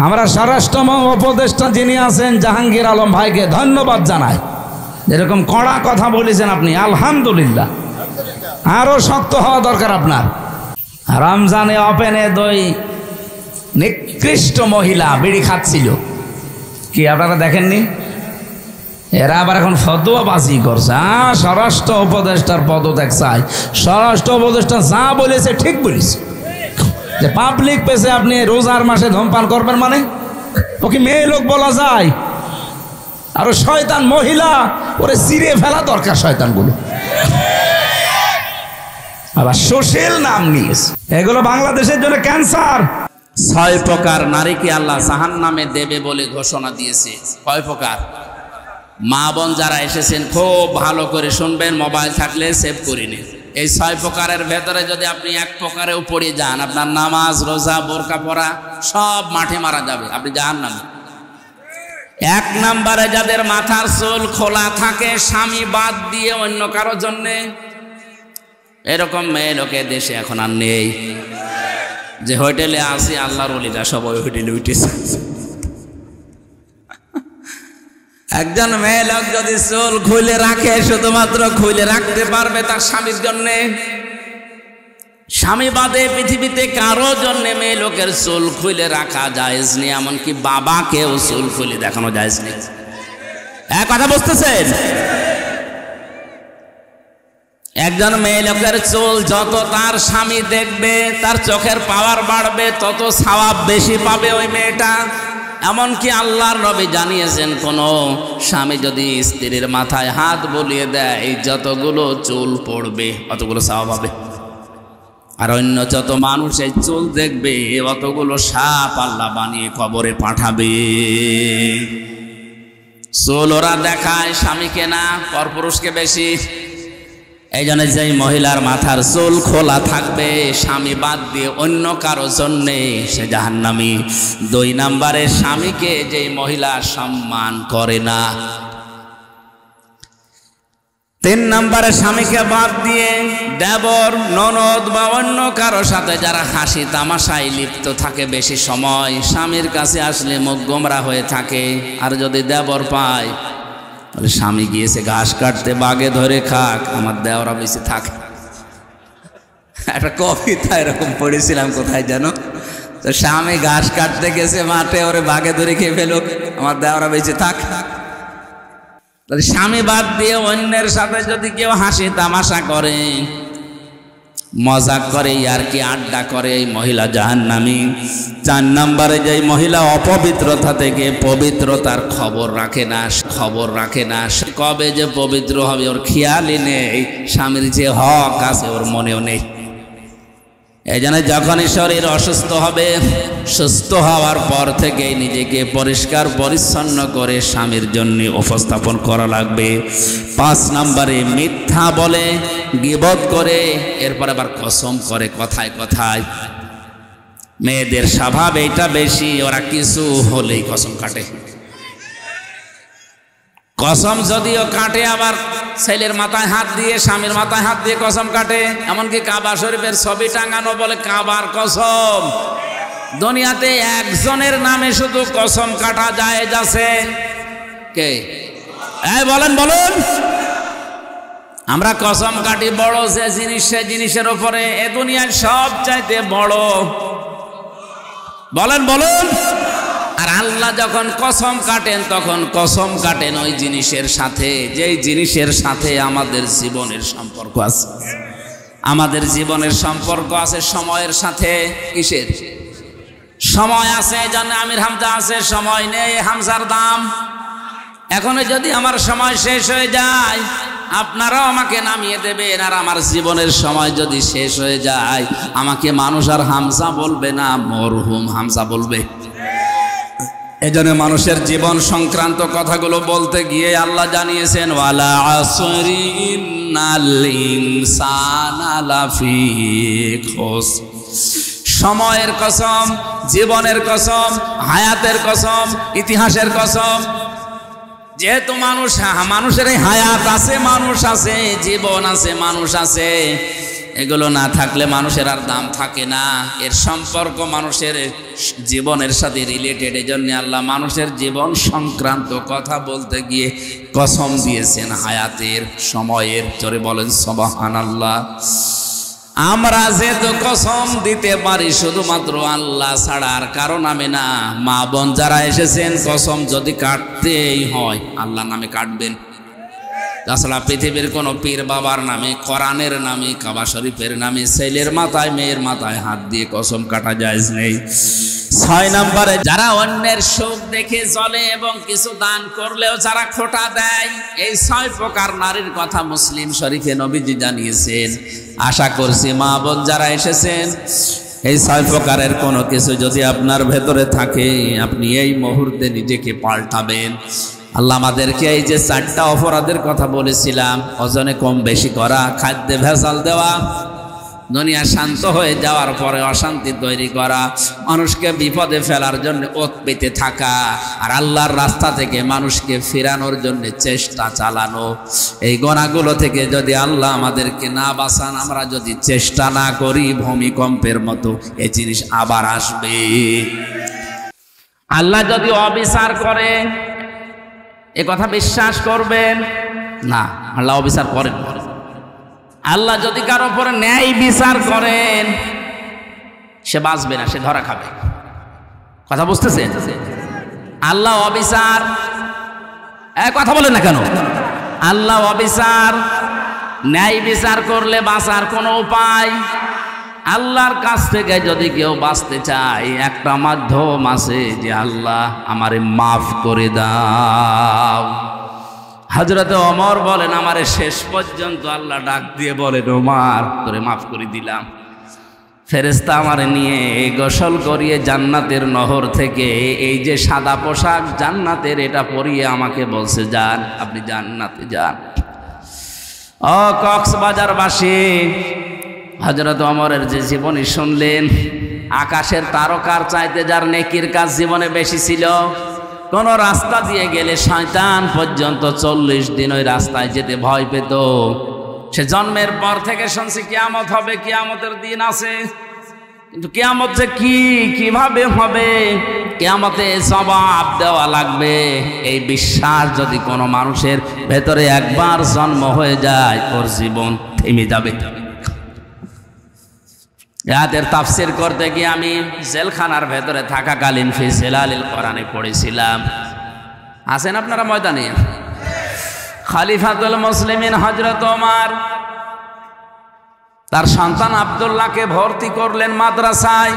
আমরা স্বরাষ্ট্র উপদেষ্টা যিনি আছেন জাহাঙ্গীর আলম ভাইকে ধন্যবাদ জানাই। যেরকম কড়া কথা বলেছেন আপনি, আলহামদুলিল্লাহ। আরো শক্ত হওয়া দরকার আপনার। রমজানে ওপেনে দুই নিকৃষ্ট মহিলা বিড়ি খাচ্ছিল, কি আপনারা দেখেননি? এরা আবার এখন ফতোয়াবাজি করছে। স্বরাষ্ট্র উপদেষ্টার পদত্যাগ চাই। স্বরাষ্ট্র উপদেষ্টা যা বলেছে ঠিক বলেছে, যে পাবলিক পেছে আপনি রোজার মাসে ধূমপান করবেন, মানে ও কি মেয়ে লোক বলা যায়? আর শয়তান মহিলা, ওরে চিরে ফেলা দরকার শয়তানগুলো। আবার সোশ্যাল নাম নিয়েছে, এগুলো বাংলাদেশের জন্য ক্যান্সার। 6 প্রকার নারীকে আল্লাহ জাহান্নামে দেবে বলে ঘোষণা দিয়েছে। কয় প্রকার? মা বোন যারা এসেছেন খুব ভালো করে শুনবেন, মোবাইল থাকলে সেভ করে নিন। এই 6 প্রকারের ভেতরে যদি আপনি এক প্রকারেও পড়ে যান, আপনার নামাজ, রোজা, বোরকা পরা সব মাঠে মারা যাবে, আপনি জাহান্নামে। 1 নম্বরে যাদের মাথার চুল খোলা থাকে স্বামী বাদ দিয়ে অন্য কারো জন্যে, এরকম মেয়ে লোকে দেশে এখন আর নেই। যে হোটেলে আসি আল্লাহর ওলিরা সবাই হোটেলে উঠেছে। একজন মেয়ে লোক যদি চুল খুলে রাখে, শুধুমাত্র খুলে রাখতে পারবে তার স্বামীর জন্যে। স্বামী বাদে পৃথিবীতে কারো জন্য মেয়ে লোকের চুল খুলে রাখা জায়েজ নেই, এমনকি বাবাকেও চুল খুলে দেখানো জায়েজ নেই। এক কথা বুঝতেছেন? একজন মেয়ে লোকের চুল যত তার স্বামী দেখবে, তার চোখের পাওয়ার বাড়বে, তত সওয়াব বেশি পাবে ওই মেয়েটা। এমনকি আল্লাহর নবী জানিয়েছেন, কোন স্বামী যদি স্ত্রীর মাথায় হাত বুলিয়ে দেয়, এই যতগুলো চুল পড়বে অতগুলো সওয়াব হবে। আর অন্য যত মানুষ এই চুল দেখবে, অতগুলো সাপ আল্লাহ বানিয়ে কবরে পাঠাবে। চুল ওরা দেখায় স্বামীকে না, পরপুরুষকে বেশি। এই জন্য যেই মহিলার মাথার চুল খোলা থাকবে স্বামী বাদ দিয়ে অন্য কারো জন্যে, সে জাহান্নামী। 2 নম্বরে স্বামীকে যেই মহিলা সম্মান করে না। 3 নম্বরে স্বামীকে বাদ দিয়ে দেবর, ননদ বা অন্য কারো সাথে যারা হাসি তামাশায় লিপ্ত থাকে বেশি সময়, স্বামীর কাছে আসলে মুখ গোমরা হয়ে থাকে। আর যদি দেবর পায়, স্বামী গিয়েছে ঘাস কাটতে, বাগে ধরে খাক, আমার দেওরা বেশি থাক। একটা কবিতা এরকম পড়েছিলাম কোথায় যেন, তো স্বামী ঘাস কাটতে গেছে মাঠে, ওরে বাগে ধরে খেয়ে ফেলুক, আমার দেওরা বেশি থাক। স্বামী বাদ দিয়ে অন্যের সাথে যদি কেউ হাসি তামাশা করে, মজাক করে, আর কি আড্ডা করে, এই মহিলা জাহান্নামী। 4 নম্বরে যে মহিলা অপবিত্রতা থেকে পবিত্রতার খবর রাখে না, কবে যে পবিত্র হবে ওর খেয়ালই নেই, স্বামীর যে হক আছে ওর মনেও নেই। এই জন্য যখনই শরীর অসুস্থ হবে, সুস্থ হওয়ার পর থেকে নিজেকে পরিষ্কার পরিচ্ছন্ন করে স্বামীর জন্য উপস্থাপন করা লাগবে। 5 নম্বরে মিথ্যা বলে, গীবত করে, এরপর আবার কসম করে কথায় কথায়। মেয়েদের স্বভাব এইটা বেশি, ওরা কিছু হলেই কসম কাটে। কসম যদিও কাটে, আবার ছেলের মাথায় হাত দিয়ে, স্বামীর মাথায় হাত দিয়ে কসম কাটে। এমনকি কাবা শরীফের ছবি টাঙানো বলে কাবার কসম। দুনিয়াতে একজনের নামে শুধু কসম কাটা জায়েজ আছে, কে? এই বলেন। আমরা কসম কাটি বড় যে জিনিস, সে জিনিসের উপরে এ দুনিয়ার সব চাইতে বড়। বলেন। আর আল্লাহ যখন কসম কাটেন, তখন কসম কাটেন ওই জিনিসের সাথে, যেই জিনিসের সাথে আমাদের জীবনের সম্পর্ক আছে। আমাদের জীবনের সম্পর্ক আছে সময়ের সাথে। কিসের সময় আছে? জানে আমির হামজা আছে, সময় নেই, হামজার দাম। এখনো যদি আমার সময় শেষ হয়ে যায়, আপনারাও আমাকে নামিয়ে দেবেন। আর আমার জীবনের সময় যদি শেষ হয়ে যায়, আমাকে মানুষ আর হামজা বলবে না, মরহুম হামজা বলবে। এজন্য মানুষের জীবন সংক্রান্ত কথাগুলো বলতে গিয়ে আল্লাহ জানিয়েছেন, ওয়ালা আসরি ইন্নাল ইনসানা লাফি খুসর। সময়ের কসম, জীবনের কসম, হায়াতের কসম, ইতিহাসের কসম। যেহেতু মানুষের এই হায়াত আছে, মানুষ আছে, জীবন আছে, মানুষ আছে, এগুলো না থাকলে মানুষের আর দাম থাকে না। এর সম্পর্ক মানুষের জীবনের সাথে রিলেটেড। এজন্য আল্লাহ মানুষের জীবন সংক্রান্ত কথা বলতে গিয়ে কসম দিয়েছেন হায়াতের, সময়ের। জোরে বলেন সুবহানাল্লাহ। আমরা যেহেতু কসম দিতে পারি শুধুমাত্র আল্লাহ ছাড়া আর কারো নামে না। মা বোন যারা এসেছেন, কসম যদি কাটতেই হয় আল্লাহ নামে কাটবেন। তাছাড়া পৃথিবীর কোনো পীর বাবার নামে, কোরআনের নামে, কাবা শরীফের নামে ছেলের মাথায় মেয়ের মাথায় হাত দিয়ে কসম কাটা জায়েজ নেই। 6 নম্বরে, যারা অন্যের সুখ দেখে চলে এবং কিছু দান করলেও যারা খোঁটা দেয়, এই 6 প্রকার নারীর কথা মুসলিম শরীফে নবীজি জানিয়েছেন। আশা করছি মা বোন যারা এসেছেন, এই 6 প্রকারের কোনো কিছু যদি আপনার ভেতরে থাকে, আপনি এই মুহূর্তে নিজেকে পাল্টাবেন। আল্লাহ আমাদেরকে এই যে 4টা অপরাধের কথা বলেছিলাম, ওজনে কম বেশি করা, খাদ্যে ভেজাল দেওয়া, দুনিয়া শান্ত হয়ে যাওয়ার পরে অশান্তি তৈরি করা, মানুষকে বিপদে ফেলার জন্য ওত পেতে থাকা, আর আল্লাহর রাস্তা থেকে মানুষকে ফেরানোর জন্য চেষ্টা চালানো, এই গুনাহগুলো থেকে যদি আল্লাহ আমাদেরকে না বাঁচান, আমরা যদি চেষ্টা না করি, ভূমিকম্পের মতো এই জিনিস আবার আসবে। আল্লাহ যদি অবিচার করে, এ কথা বিশ্বাস করবেন না। আল্লাহ অবিচার করেন। আল্লাহ যদি কারো উপরে ন্যায় বিচার করেন, সে বাঁচবে না, সে ধরা খাবে। কথা বুঝতেছেন? আল্লাহ অবিচার, কথা বলেন না কেন? আল্লাহ অবিচার, ন্যায় বিচার করলে বাঁচার কোনো উপায়। আল্লাহর কাছ থেকে যদি কেউ বাঁচতে চায়, একটা মাধ্যম আছে যে আল্লাহ আমারে মাফ করে দাও। হযরতে ওমর বলেন, আমারে শেষ পর্যন্ত আল্লাহ ডাক দিয়ে বলেন, ওমর তোরে মাফ করে দিলাম। ফেরেশতা আমারে নিয়ে গোসল করিয়ে জান্নাতের নহর থেকে এই যে সাদা পোশাক জান্নাতের, এটা পরিয়ে আমাকে বলছে, যান আপনি জান্নাতে যান। ও কক্সবাজারবাসী, হযরত ওমরের যে জীবনী শুনলেন, আকাশের তারকার চাইতে যার নেকির কাজ জীবনে বেশি ছিল। কোন রাস্তা দিয়ে গেলে শয়তান পর্যন্ত 40 দিন ওই রাস্তায় যেতে ভয় পেত। সে জন্মের পর থেকে শুনছে কিয়ামত হবে, কিয়ামতের দিন আছে, কিন্তু কিয়ামত যে কিভাবে হবে, কিয়ামতে জবাব দেওয়া লাগবে, এই বিশ্বাস যদি কোনো মানুষের ভেতরে একবার জন্ম হয়ে যায়, ওর জীবন থেমে যাবে। আয়াতের তাফসীর করতে গিয়ে আমি জেলখানার ভেতরে থাকাকালীন ফি জিলালিল কোরআনে পড়েছিলাম। আছেন আপনারা ময়দানে? খলিফাতুল মুসলিমিন হযরত ওমর তার সন্তান আব্দুল্লাহকে ভর্তি করলেন মাদ্রাসায়।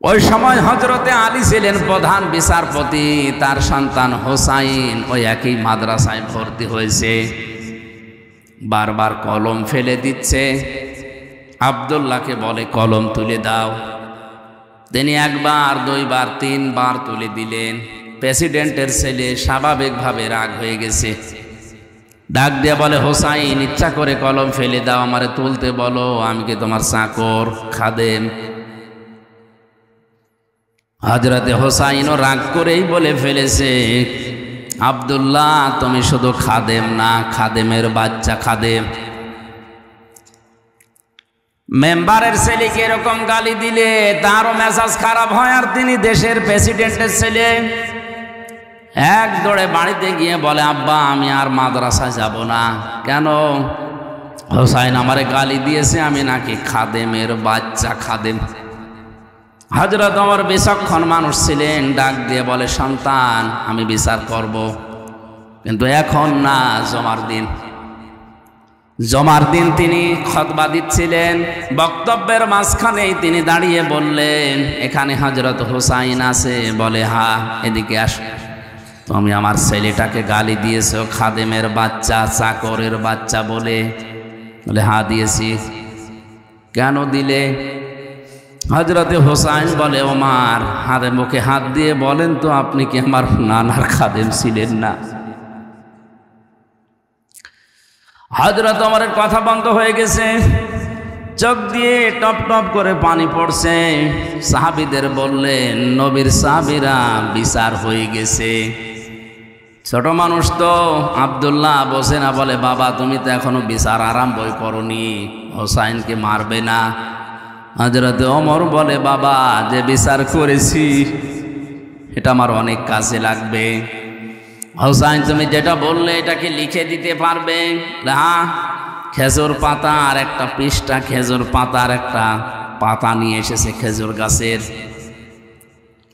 ওই সময় হযরতে আলী ছিলেন প্রধান বিচারপতি, তার সন্তান হোসাইন ওই একই মাদ্রাসায় ভর্তি হয়েছে। বারবার কলম ফেলে দিচ্ছে। আব্দুল্লাহকে বলে, কলম তুলে দাও। তিনি 1 বার 2 বার 3 বার তুলে দিলেন। প্রেসিডেন্টের ছেলে স্বাভাবিকভাবে রাগ হয়ে গেছে, ডাক দিয়ে বলে, হোসাইন ইচ্ছা করে কলম ফেলে দাও, আমারে তুলতে বলো, আমি কি তোমার চাকর খাদেম? হযরতে হোসাইনও রাগ করেই বলে ফেলেছে, আব্দুল্লাহ তুমি শুধু খাদেম না, খাদেমের বাচ্চা খাদেম। মেম্বারের ছেলেকে এরকম গালি দিলে তারও মেজাজ খারাপ হয়, আর তিনি দেশের প্রেসিডেন্টের ছেলে। এক দৌড়ে বাড়িতে গিয়ে বলে, আব্বা আমি আর মাদ্রাসায় যাব না। কেন? হোসাইন আমারে গালি দিয়েছে, আমি নাকি খাদেমের বাচ্চা খাদেম। হযরত ওমর বিচক্ষণ মানুষ ছিলেন, ডাক দিয়ে বলে, সন্তান আমি বিচার করব, কিন্তু এখন না, জমার দিন। জমার দিন তিনি খুতবা দিচ্ছিলেন, বক্তব্যের মাঝখানেই তিনি দাঁড়িয়ে বললেন, এখানে হযরত হোসাইন আছে? বলে, হ্যাঁ। এদিকে আসো। তুমি আমার ছেলেটাকে গালি দিয়েছো খাদেমের বাচ্চা, চাকরের বাচ্চা বলে? বলে, হ্যাঁ দিয়েছি। কেন দিলে? হযরতে হোসাইন বলে, ওমর হাতে মুখে হাত দিয়ে বলেন তো, আপনি কি আমার নানার খাদেম ছিলেন না? হযরত ওমরের কথা বন্ধ হয়ে গেছে, চোখ দিয়ে টপ টপ করে পানি পড়ছে। সাহাবীদের বললেন, নবীর সাহাবীরা বিচার হয়ে গেছে। ছোট মানুষ তো আব্দুল্লাহ বসে না, বলে বাবা তুমি তো এখনো বিচার আরম্ভই করনি, হোসাইনকে মারবে না। হযরত ওমর বলে বাবা যে বিচার করেছি এটা আমার অনেক কাজে লাগবে। হোসাইন তুমি যেটা বললে এটাকে লিখে দিতে পারবে? হ্যাঁ। খেজুর পাতা আর একটা পৃষ্ঠা, খেজুর পাতার একটা পাতা নিয়ে এসেছে খেজুর গাছের,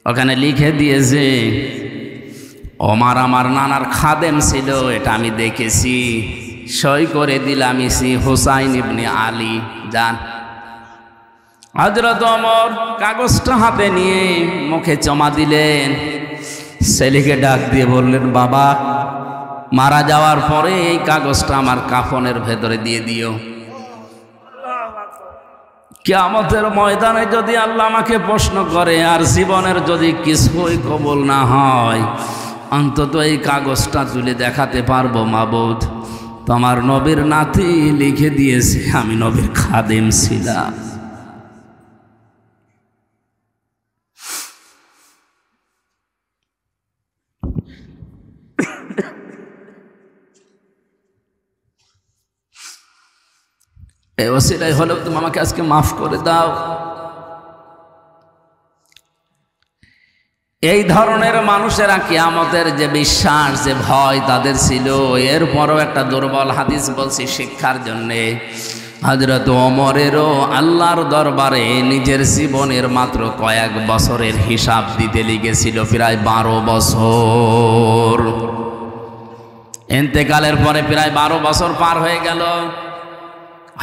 ওখানে লিখে দিয়েছে ওমর আমার নানার খাদেম ছিল, এটা আমি দেখেছি, সই করে দিলাম ইসি হুসাইন ইবনে আলী। যান। হযরত ওমর কাগজটা হাতে নিয়ে মুখে জমা দিলেন, ছেলেকে ডাক দিয়ে বললেন বাবা মারা যাওয়ার পরে এই কাগজটা আমার কাফনের ভেতরে দিয়ে দিও। কিয়ামতের ময়দানে যদি আল্লাহ আমাকে প্রশ্ন করে আর জীবনের যদি কিছুই কবুল না হয়, অন্তত এই কাগজটা তুলে দেখাতে পারবো মাবুদ তোমার নবীর নাতি লিখে দিয়েছে আমি নবীর খাদেম ছিলাম। এই ওসিলাই হলেও তুমি আমাকে আজকে মাফ করে দাও। এই ধরনের মানুষেরা কিয়ামতের যে বিশ্বাস যে ভয় তাদের ছিল, এরপরও একটা দুর্বল হাদিস বলছি শিক্ষার জন্যে। হযরত ওমরেরও আল্লাহর দরবারে নিজের জীবনের মাত্র কয়েক বছরের হিসাব দিতে লেগেছিল প্রায় 12 বছর। ইন্তেকালের পরে প্রায় 12 বছর পার হয়ে গেল।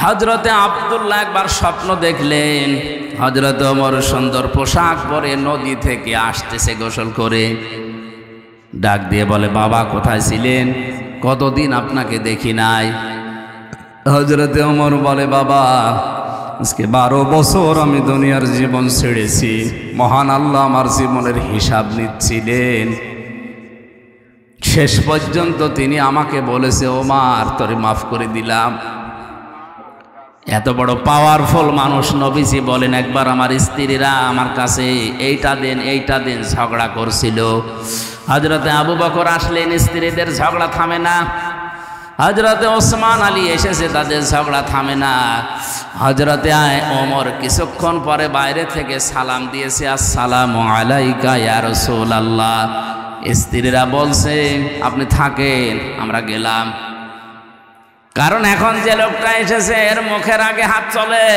হযরতে আব্দুল্লাহ একবার স্বপ্ন দেখলেন হযরত ওমর সুন্দর পোশাক পরে নদী থেকে আসতেছে গোসল করে। ডাক দিয়ে বলে বাবা কোথায় ছিলেন, কতদিন আপনাকে দেখি নাই। হযরতে ওমর বলে বাবা আজকে 12 বছর আমি দুনিয়ার জীবন ছেড়েছি, মহান আল্লাহ আমার জীবনের হিসাব নিচ্ছিলেন। শেষ পর্যন্ত তিনি আমাকে বলেছে ওমর তোরে মাফ করে দিলাম। এত বড় পাওয়ারফুল মানুষ নবীজি বলেন একবার আমার স্ত্রীরা আমার কাছে এইটা দেন ঝগড়া করছিল। হযরতে আবু বকর আসলেন, স্ত্রীদের ঝগড়া থামে না। হযরতে ওসমান আলী এসেছে, তাদের ঝগড়া থামে না। হযরতে ওমর কিছুক্ষণ পরে বাইরে থেকে সালাম দিয়েছে, আসসালামু আলাইকা ইয়া রাসূলুল্লাহ। স্ত্রীরা বলছে আপনি থাকেন আমরা গেলাম, কারণ এখন যে লোকটা এসেছে এর মুখের আগে হাত চলে।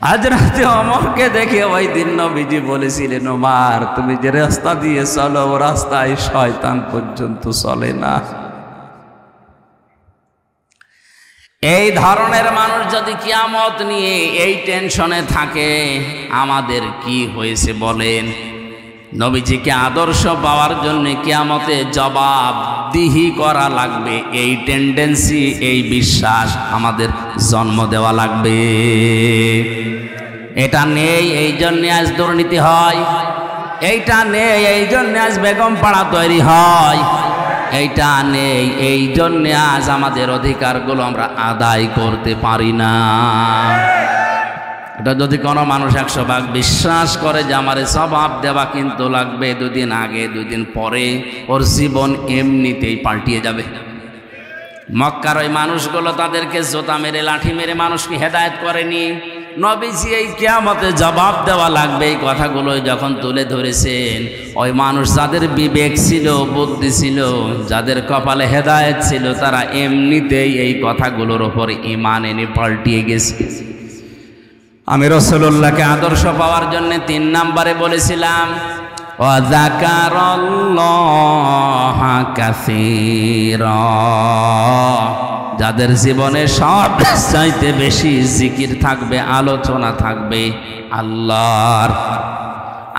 হযরতে ওমরকে দেখে ওই দিন নবীজি বলেছিলেন ওমর তুমি যে রাস্তা দিয়ে চলো ও রাস্তায় শয়তান পর্যন্ত চলে না। এই ধরনের মানুষ যদি কিয়ামত নিয়ে এই টেনশনে থাকে আমাদের কি হয়েছে বলেন। নবীজিকে আদর্শ পাওয়ার জন্য কিয়ামতে জবাবদিহি করা লাগবে, এই টেন্ডেন্সি এই বিশ্বাস আমাদের জন্ম দেওয়া লাগবে। এটা নেই এই জন্যে আজ দুর্নীতি হয়, এইটা নেই এই জন্যে আজ বেগম পাড়া তৈরি হয়, এইটা নেই এই জন্যে আজ আমাদের অধিকারগুলো আমরা আদায় করতে পারি না। এটা যদি কোনো মানুষ 100 ভাগ বিশ্বাস করে যে আমারে জবাব দেওয়া কিন্তু লাগবে, 2 দিন আগে 2 দিন পরে ওর জীবন এমনিতেই পাল্টিয়ে যাবে। মক্কার ওই মানুষগুলো তাদেরকে জোতা মেরে লাঠি মেরে মানুষকে হেদায়েত করেনি। নবীজি এই কিয়ামতে জবাব দেওয়া লাগবে এই কথাগুলো যখন তুলে ধরেছেন, ওই মানুষ যাদের বিবেক ছিল বুদ্ধি ছিল যাদের কপালে হেদায়েত ছিল তারা এমনিতেই এই কথাগুলোর ওপর ঈমান এনে পাল্টিয়ে গেছে। আমি রাসূলুল্লাহকে আদর্শ পাওয়ার জন্য 3 নম্বরে বলেছিলাম ওয়া যাকারাল্লাহা কাসীরা, যাদের জীবনে সব চাইতে বেশি জিকির থাকবে আলোচনা থাকবে আল্লাহর।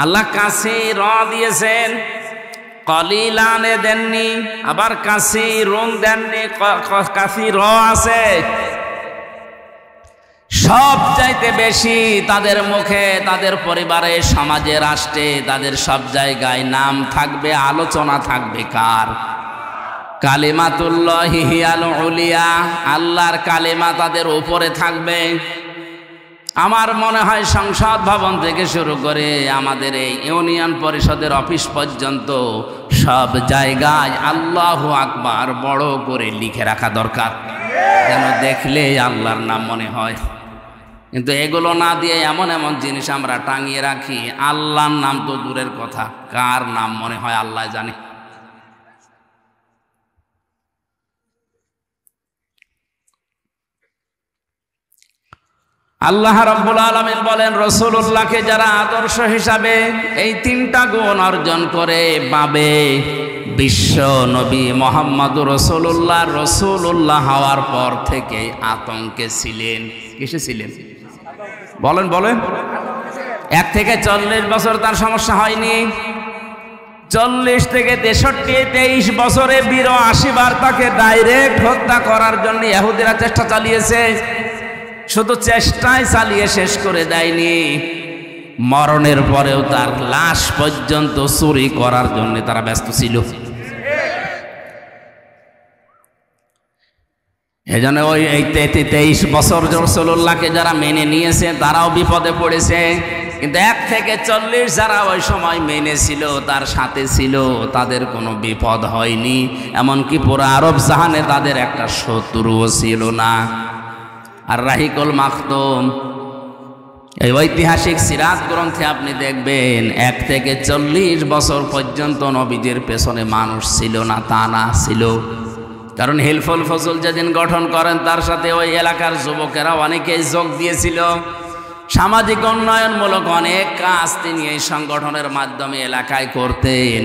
আল্লাহ কাসীরা দিয়েছেন, কলিলানে দেননি, আবার কাসীরুন দেননি, কাসীরা আছে। সব চাইতে বেশি তাদের মুখে তাদের পরিবারে সমাজে রাষ্ট্রে তাদের সব জায়গায় নাম থাকবে আলোচনা থাকবে কার? কালিমাতুল্লাহি হিয়াল উলিয়া, আল্লাহর কালিমা তাদের উপরে থাকবে। আমার মনে হয় সংসদ ভবন থেকে শুরু করে আমাদের এই ইউনিয়ন পরিষদের অফিস পর্যন্ত সব জায়গায় আল্লাহু আকবার বড় করে লিখে রাখা দরকার, যেন দেখলে আল্লাহর নাম মনে হয়। কিন্তু এগুলো না দিয়ে এমন এমন জিনিস আমরা টাঙিয়ে রাখি, আল্লাহর নাম তো দূরের কথা, কার নাম মনে হয় আল্লাহ জানে। আল্লাহ রাব্বুল আলামিন বলেন, রাসূলুল্লাহকে যারা আদর্শ হিসাবে এই তিনটা গুণ অর্জন করে পাবে, বিশ্ব নবী মুহাম্মদুর রাসূলুল্লাহ হওয়ার পর থেকে আতঙ্কে ছিলেন। কিসে ছিলেন বলেন বলেন? 1 থেকে 40 বছর তার সমস্যা হয়নি। 40 থেকে 63, 23 বছরে 82 বার তাকে ডাইরেক্ট হত্যা করার জন্য ইহুদিরা চেষ্টা চালিয়েছে। শুধু চেষ্টায় চালিয়ে শেষ করে দেয়নি, মরণের পরেও তার লাশ পর্যন্ত চুরি করার জন্য তারা ব্যস্ত ছিল। এজন্য ওই 23 বছর রাসূলুল্লাহকে যারা মেনে নিয়েছে তারাও বিপদে পড়েছে। কিন্তু 1 থেকে 40 যারা ওই সময় মেনেছিল, তার সাথে ছিল, তাদের কোনো বিপদ হয়নি। এমনকি পুরো আরব জাহানে তাদের একটা শত্রুও ছিল না। আর রাহিকুল মাখতুম, এই ঐতিহাসিক সিরাত গ্রন্থে আপনি দেখবেন 1 থেকে 40 বছর পর্যন্ত নবীজির পেছনে মানুষ ছিল না, তা না ছিল। কারণ হিলফুল ফজল যেদিন গঠন করেন তার সাথে ওই এলাকার যুবকেরা অনেকেই যোগ দিয়েছিল। সামাজিক উন্নয়নমূলক অনেক কাজ তিনি এই সংগঠনের মাধ্যমে এলাকায় করতেন।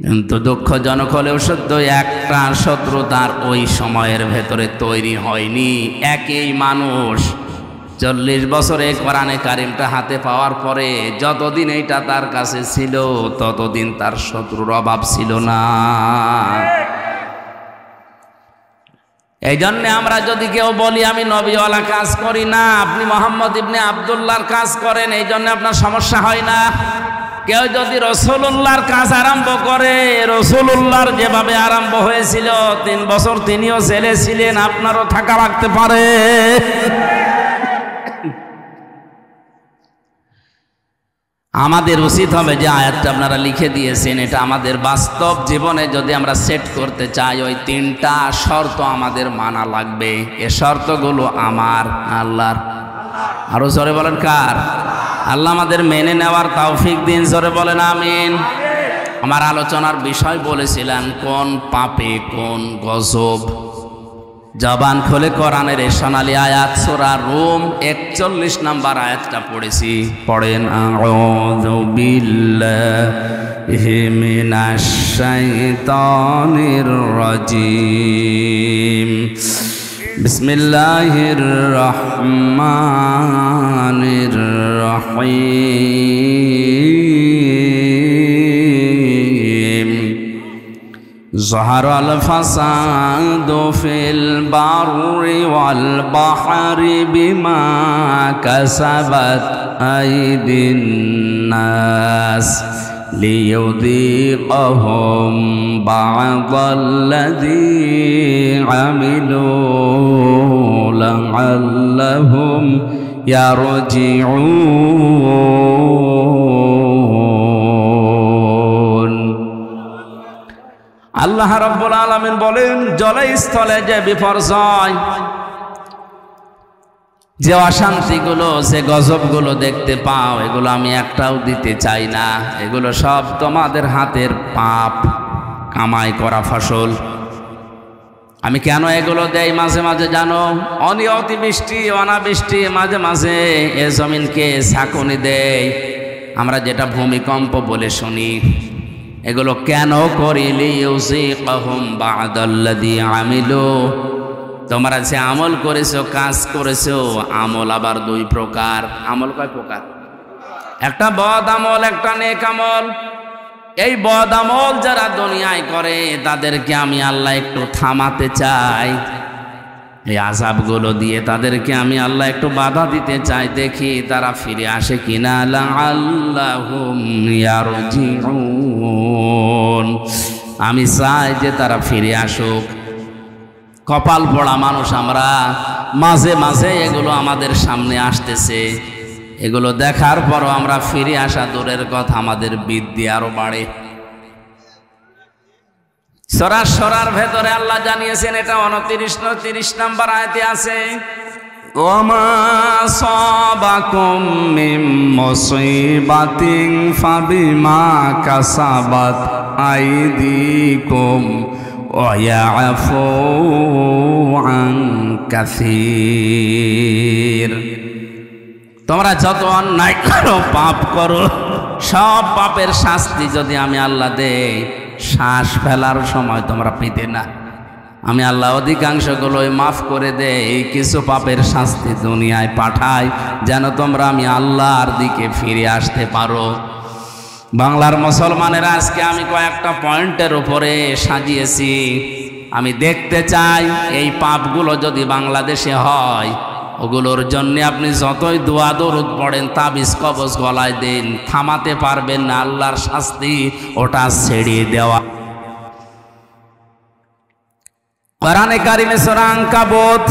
কিন্তু দুঃখজনক হলেও সত্য, একটা শত্রু তার ওই সময়ের ভেতরে তৈরি হয়নি। একই মানুষ 40 বছরে কোরআনে কারিমটা হাতে পাওয়ার পরে যতদিন এইটা তার কাছে ছিল ততদিন তার শত্রুর অভাব ছিল না। এই জন্যে আমরা যদি কেউ বলি আমি নবীওয়ালা কাজ করি না, আপনি মোহাম্মদ ইবনে আব্দুল্লাহর কাজ করেন, এই জন্য আপনার সমস্যা হয় না। কেউ যদি রাসূলুল্লাহর কাজ আরম্ভ করে, রাসূলুল্লাহর যেভাবে আরম্ভ হয়েছিল 3 বছর তিনিও জেলে ছিলেন, আপনারও থাকা লাগতে পারে। আমাদের উচিত হবে যে আয়াতটা আপনারা লিখে দিয়েছেন, এটা আমাদের বাস্তব জীবনে যদি আমরা সেট করতে চাই, ওই 3টা শর্ত আমাদের মানা লাগবে। এ শর্তগুলো আমার আল্লাহর। আরো জোরে বলেন কার? আল্লাহ আমাদের মেনে নেওয়ার তৌফিক দিন, জোরে বলেন আমিন। আমার আলোচনার বিষয় বলেছিলেন কোন পাপে কোন গজব। জবান খুলে কোরআনের এই সোনালী আয়াত সূরা রুম 41 নম্বর আয়াতটা পড়েছি, পড়েন। আউযু বিল্লাহি মিনাশ শাইতানির রাজিম। বিসমিল্লাহির রহমানির রহিম। যাহারাল ফাসাদু ফিল বাররি ওয়াল বাহরি বিমা কাসাবাত আইদিন নাস লিয়ুযীকাহুম বা'দাল্লাযী আমিলু লা'আল্লাহুম ইয়ারজিউন। আল্লাহ রাব্বুল আলামিন বলেন, জলস্থলে যে বিপর্যয়, যে অশান্তিগুলো, যে গজবগুলো দেখতে পাও, এগুলো আমি একটাও দিতে চাই না। এগুলো সব তোমাদের হাতের পাপ, কামাই করা ফসল। আমি কেন এগুলো দেই মাঝে মাঝে জানো? অতিবৃষ্টি, অনাবৃষ্টি, মাঝে মাঝে এ জমিনকে ঝাঁকুনি দেয়, আমরা যেটা ভূমিকম্প বলে শুনি। এগুলো কেন করি? লিইউযীকাহুম বা'দাল্লাযী আমিলু। তোমরা যে আমল করেছো, কাজ করেছো, আমল আবার 2 প্রকার। আমল কয় প্রকার? একটা বদ আমল, একটা নেক আমল। এই বদ আমল যারা দুনিয়ায় করে তাদেরকে আমি আল্লাহ একটু থামাতে চাই। এই আযাবগুলো দিয়ে তাদেরকে আমি আল্লাহ একটু বাধা দিতে চাই, দেখি তারা ফিরে আসে কিনা। লা'আল্লাহুম ইয়ারজিউন। আমি চাই যে তারা ফিরে আসুক। কপাল পড়া মানুষ আমরা, মাঝে মাঝে এগুলো আমাদের সামনে আসতেছে। এগুলো দেখার পরও আমরা ফিরে আসা দূরের কথা, আমাদের বিদ্যা আরো বাড়ে। সরার ভেতরে আল্লাহ জানিয়েছেন, এটা 29-30 নম্বর আয়াতে আছে, ওমা সাবাকুম মিন মুসিবাতিন ফাবিমা কাসাবাত আইদিকুম ওয়া ইয়াফু আন কাসীর। তোমরা যত অন্যায় করো, পাপ করো, সব পাপের শাস্তি যদি আমি আল্লাহ দেই, শ্বাস ফেলার সময় তোমরা পেতে না। আমি আল্লাহ অধিকাংশগুলোই মাফ করে দেই, কিছু পাপের শাস্তি দুনিয়ায় পাঠাই যেন তোমরা আমি আল্লাহর দিকে ফিরে আসতে পারো। বাংলার মুসলমানেরা আজকে আমি কয়েকটা পয়েন্টের উপরে সাজিয়েছি। আমি দেখতে চাই এই পাপগুলো যদি বাংলাদেশে হয়, ওগুলোর জন্য আপনি যতই দোয়া দরুদ পড়েন, তাবিজ কবজ গলায় দেন, থামাতে পারবেন না। আল্লাহর শাস্তি ওটা ছেড়ে দেওয়া। কোরআনে কারিমে সূরা আনকাবুত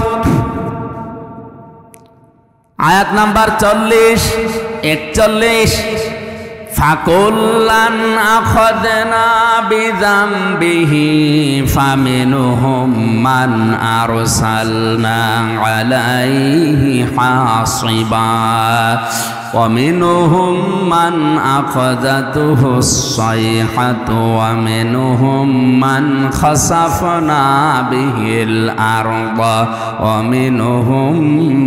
আয়াত নাম্বার 40-41, ফাকুল্লান আখাযনা বিযামবিহি ফামিনহুম মান আরসালনা আলাইহি হাসিবা ওয়া মিনহুম মান আখাযাতুহুস সাইহাতু ওয়া মিনহুম মান খাসাফনা বিহিল আরদা ওয়া মিনহুম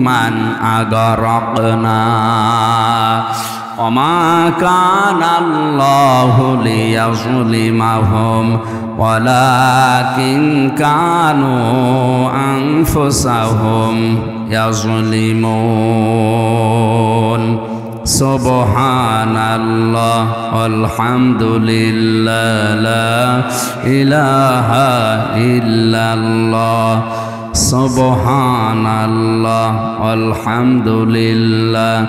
মান আগরাকনা ওমা কানাল্লাহু লিয়াযলিমাহুম ওয়ালাকিন কানু আনফুসাহুম ইয়াযলিমুন। সুবহানাল্লাহ আলহামদুলিল্লাহ লা ইলাহা ইল্লাল্লাহ। সুবহানাল্লাহ আলহামদুলিল্লাহ।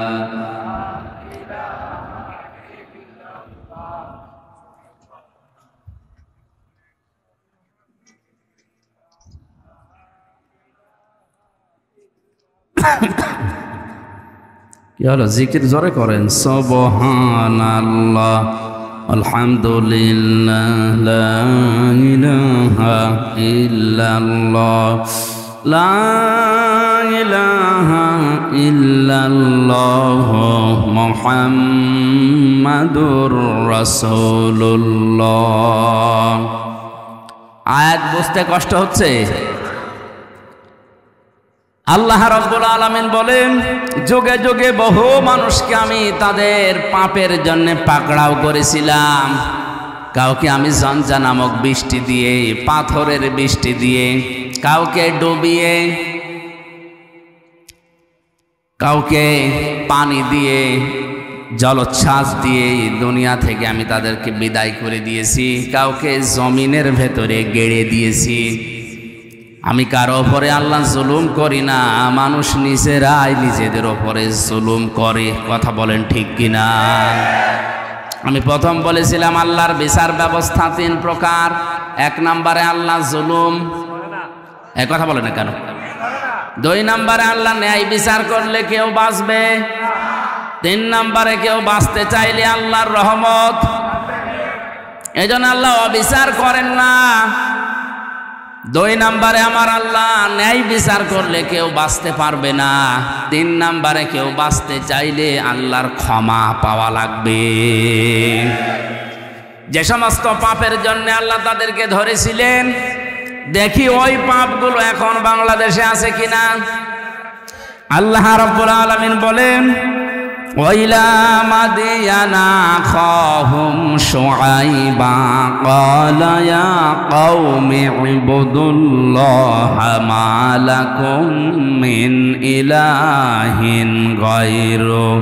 কি হলো, জিকির জোরে করেন। সুবহানাল্লাহ আলহামদুলিল্লাহ লা ইলাহা ইল্লাল্লাহ লা ইলাহা ইল্লাল্লাহ মুহাম্মাদুর রাসূলুল্লাহ। আয়াত বুঝতে কষ্ট হচ্ছে? আল্লাহ রাব্বুল আলামিন বলেন, যুগে যুগে বহু মানুষকে আমি তাদের পাপের জন্য পাকড়াও করেছিলাম। কাউকে আমি জঞ্জা নামক বৃষ্টি দিয়ে, পাথরের বৃষ্টি দিয়ে, কাউকে ডুবিয়ে, কাউকে পানি দিয়ে, জলোচ্ছ্বাস দিয়ে দুনিয়া থেকে আমি তাদেরকে বিদায় করে দিয়েছি। কাউকে জমিনের ভেতরে গেড়ে দিয়েছি। আমি কারো ওপরে আল্লাহ জুলুম করি না, মানুষ নিজেরাই নিজেদের ওপরে জুলুম করে। কথা বলেন ঠিক কিনা? আমি প্রথম বলেছিলাম আল্লাহর বিচার ব্যবস্থা 3 প্রকার। 1 নম্বরে আল্লাহ জুলুম, কথা বলে না কেন? 2 নম্বরে আল্লাহ ন্যায় বিচার করলে কেউ বাঁচবে। 3 নম্বরে কেউ বাঁচতে চাইলে আল্লাহর রহমত। এই জন্য আল্লাহ অবিচার করেন না। 2 নম্বরে আমার আল্লাহ ন্যায় বিচার করলে কেউ বাঁচতে পারবে না। 3 নম্বরে কেউ বাঁচতে চাইলে আল্লাহর ক্ষমা পাওয়া লাগবে। যে সমস্ত পাপের জন্য আল্লাহ তাদেরকে ধরেছিলেন, দেখি ওই পাপগুলো এখন বাংলাদেশে আছে কিনা। আল্লাহ রাব্বুল আলামিন বলেন, وإلى مدين أخاهم شعيبا قال يا قوم اعبدوا الله ما لكم من إله غيره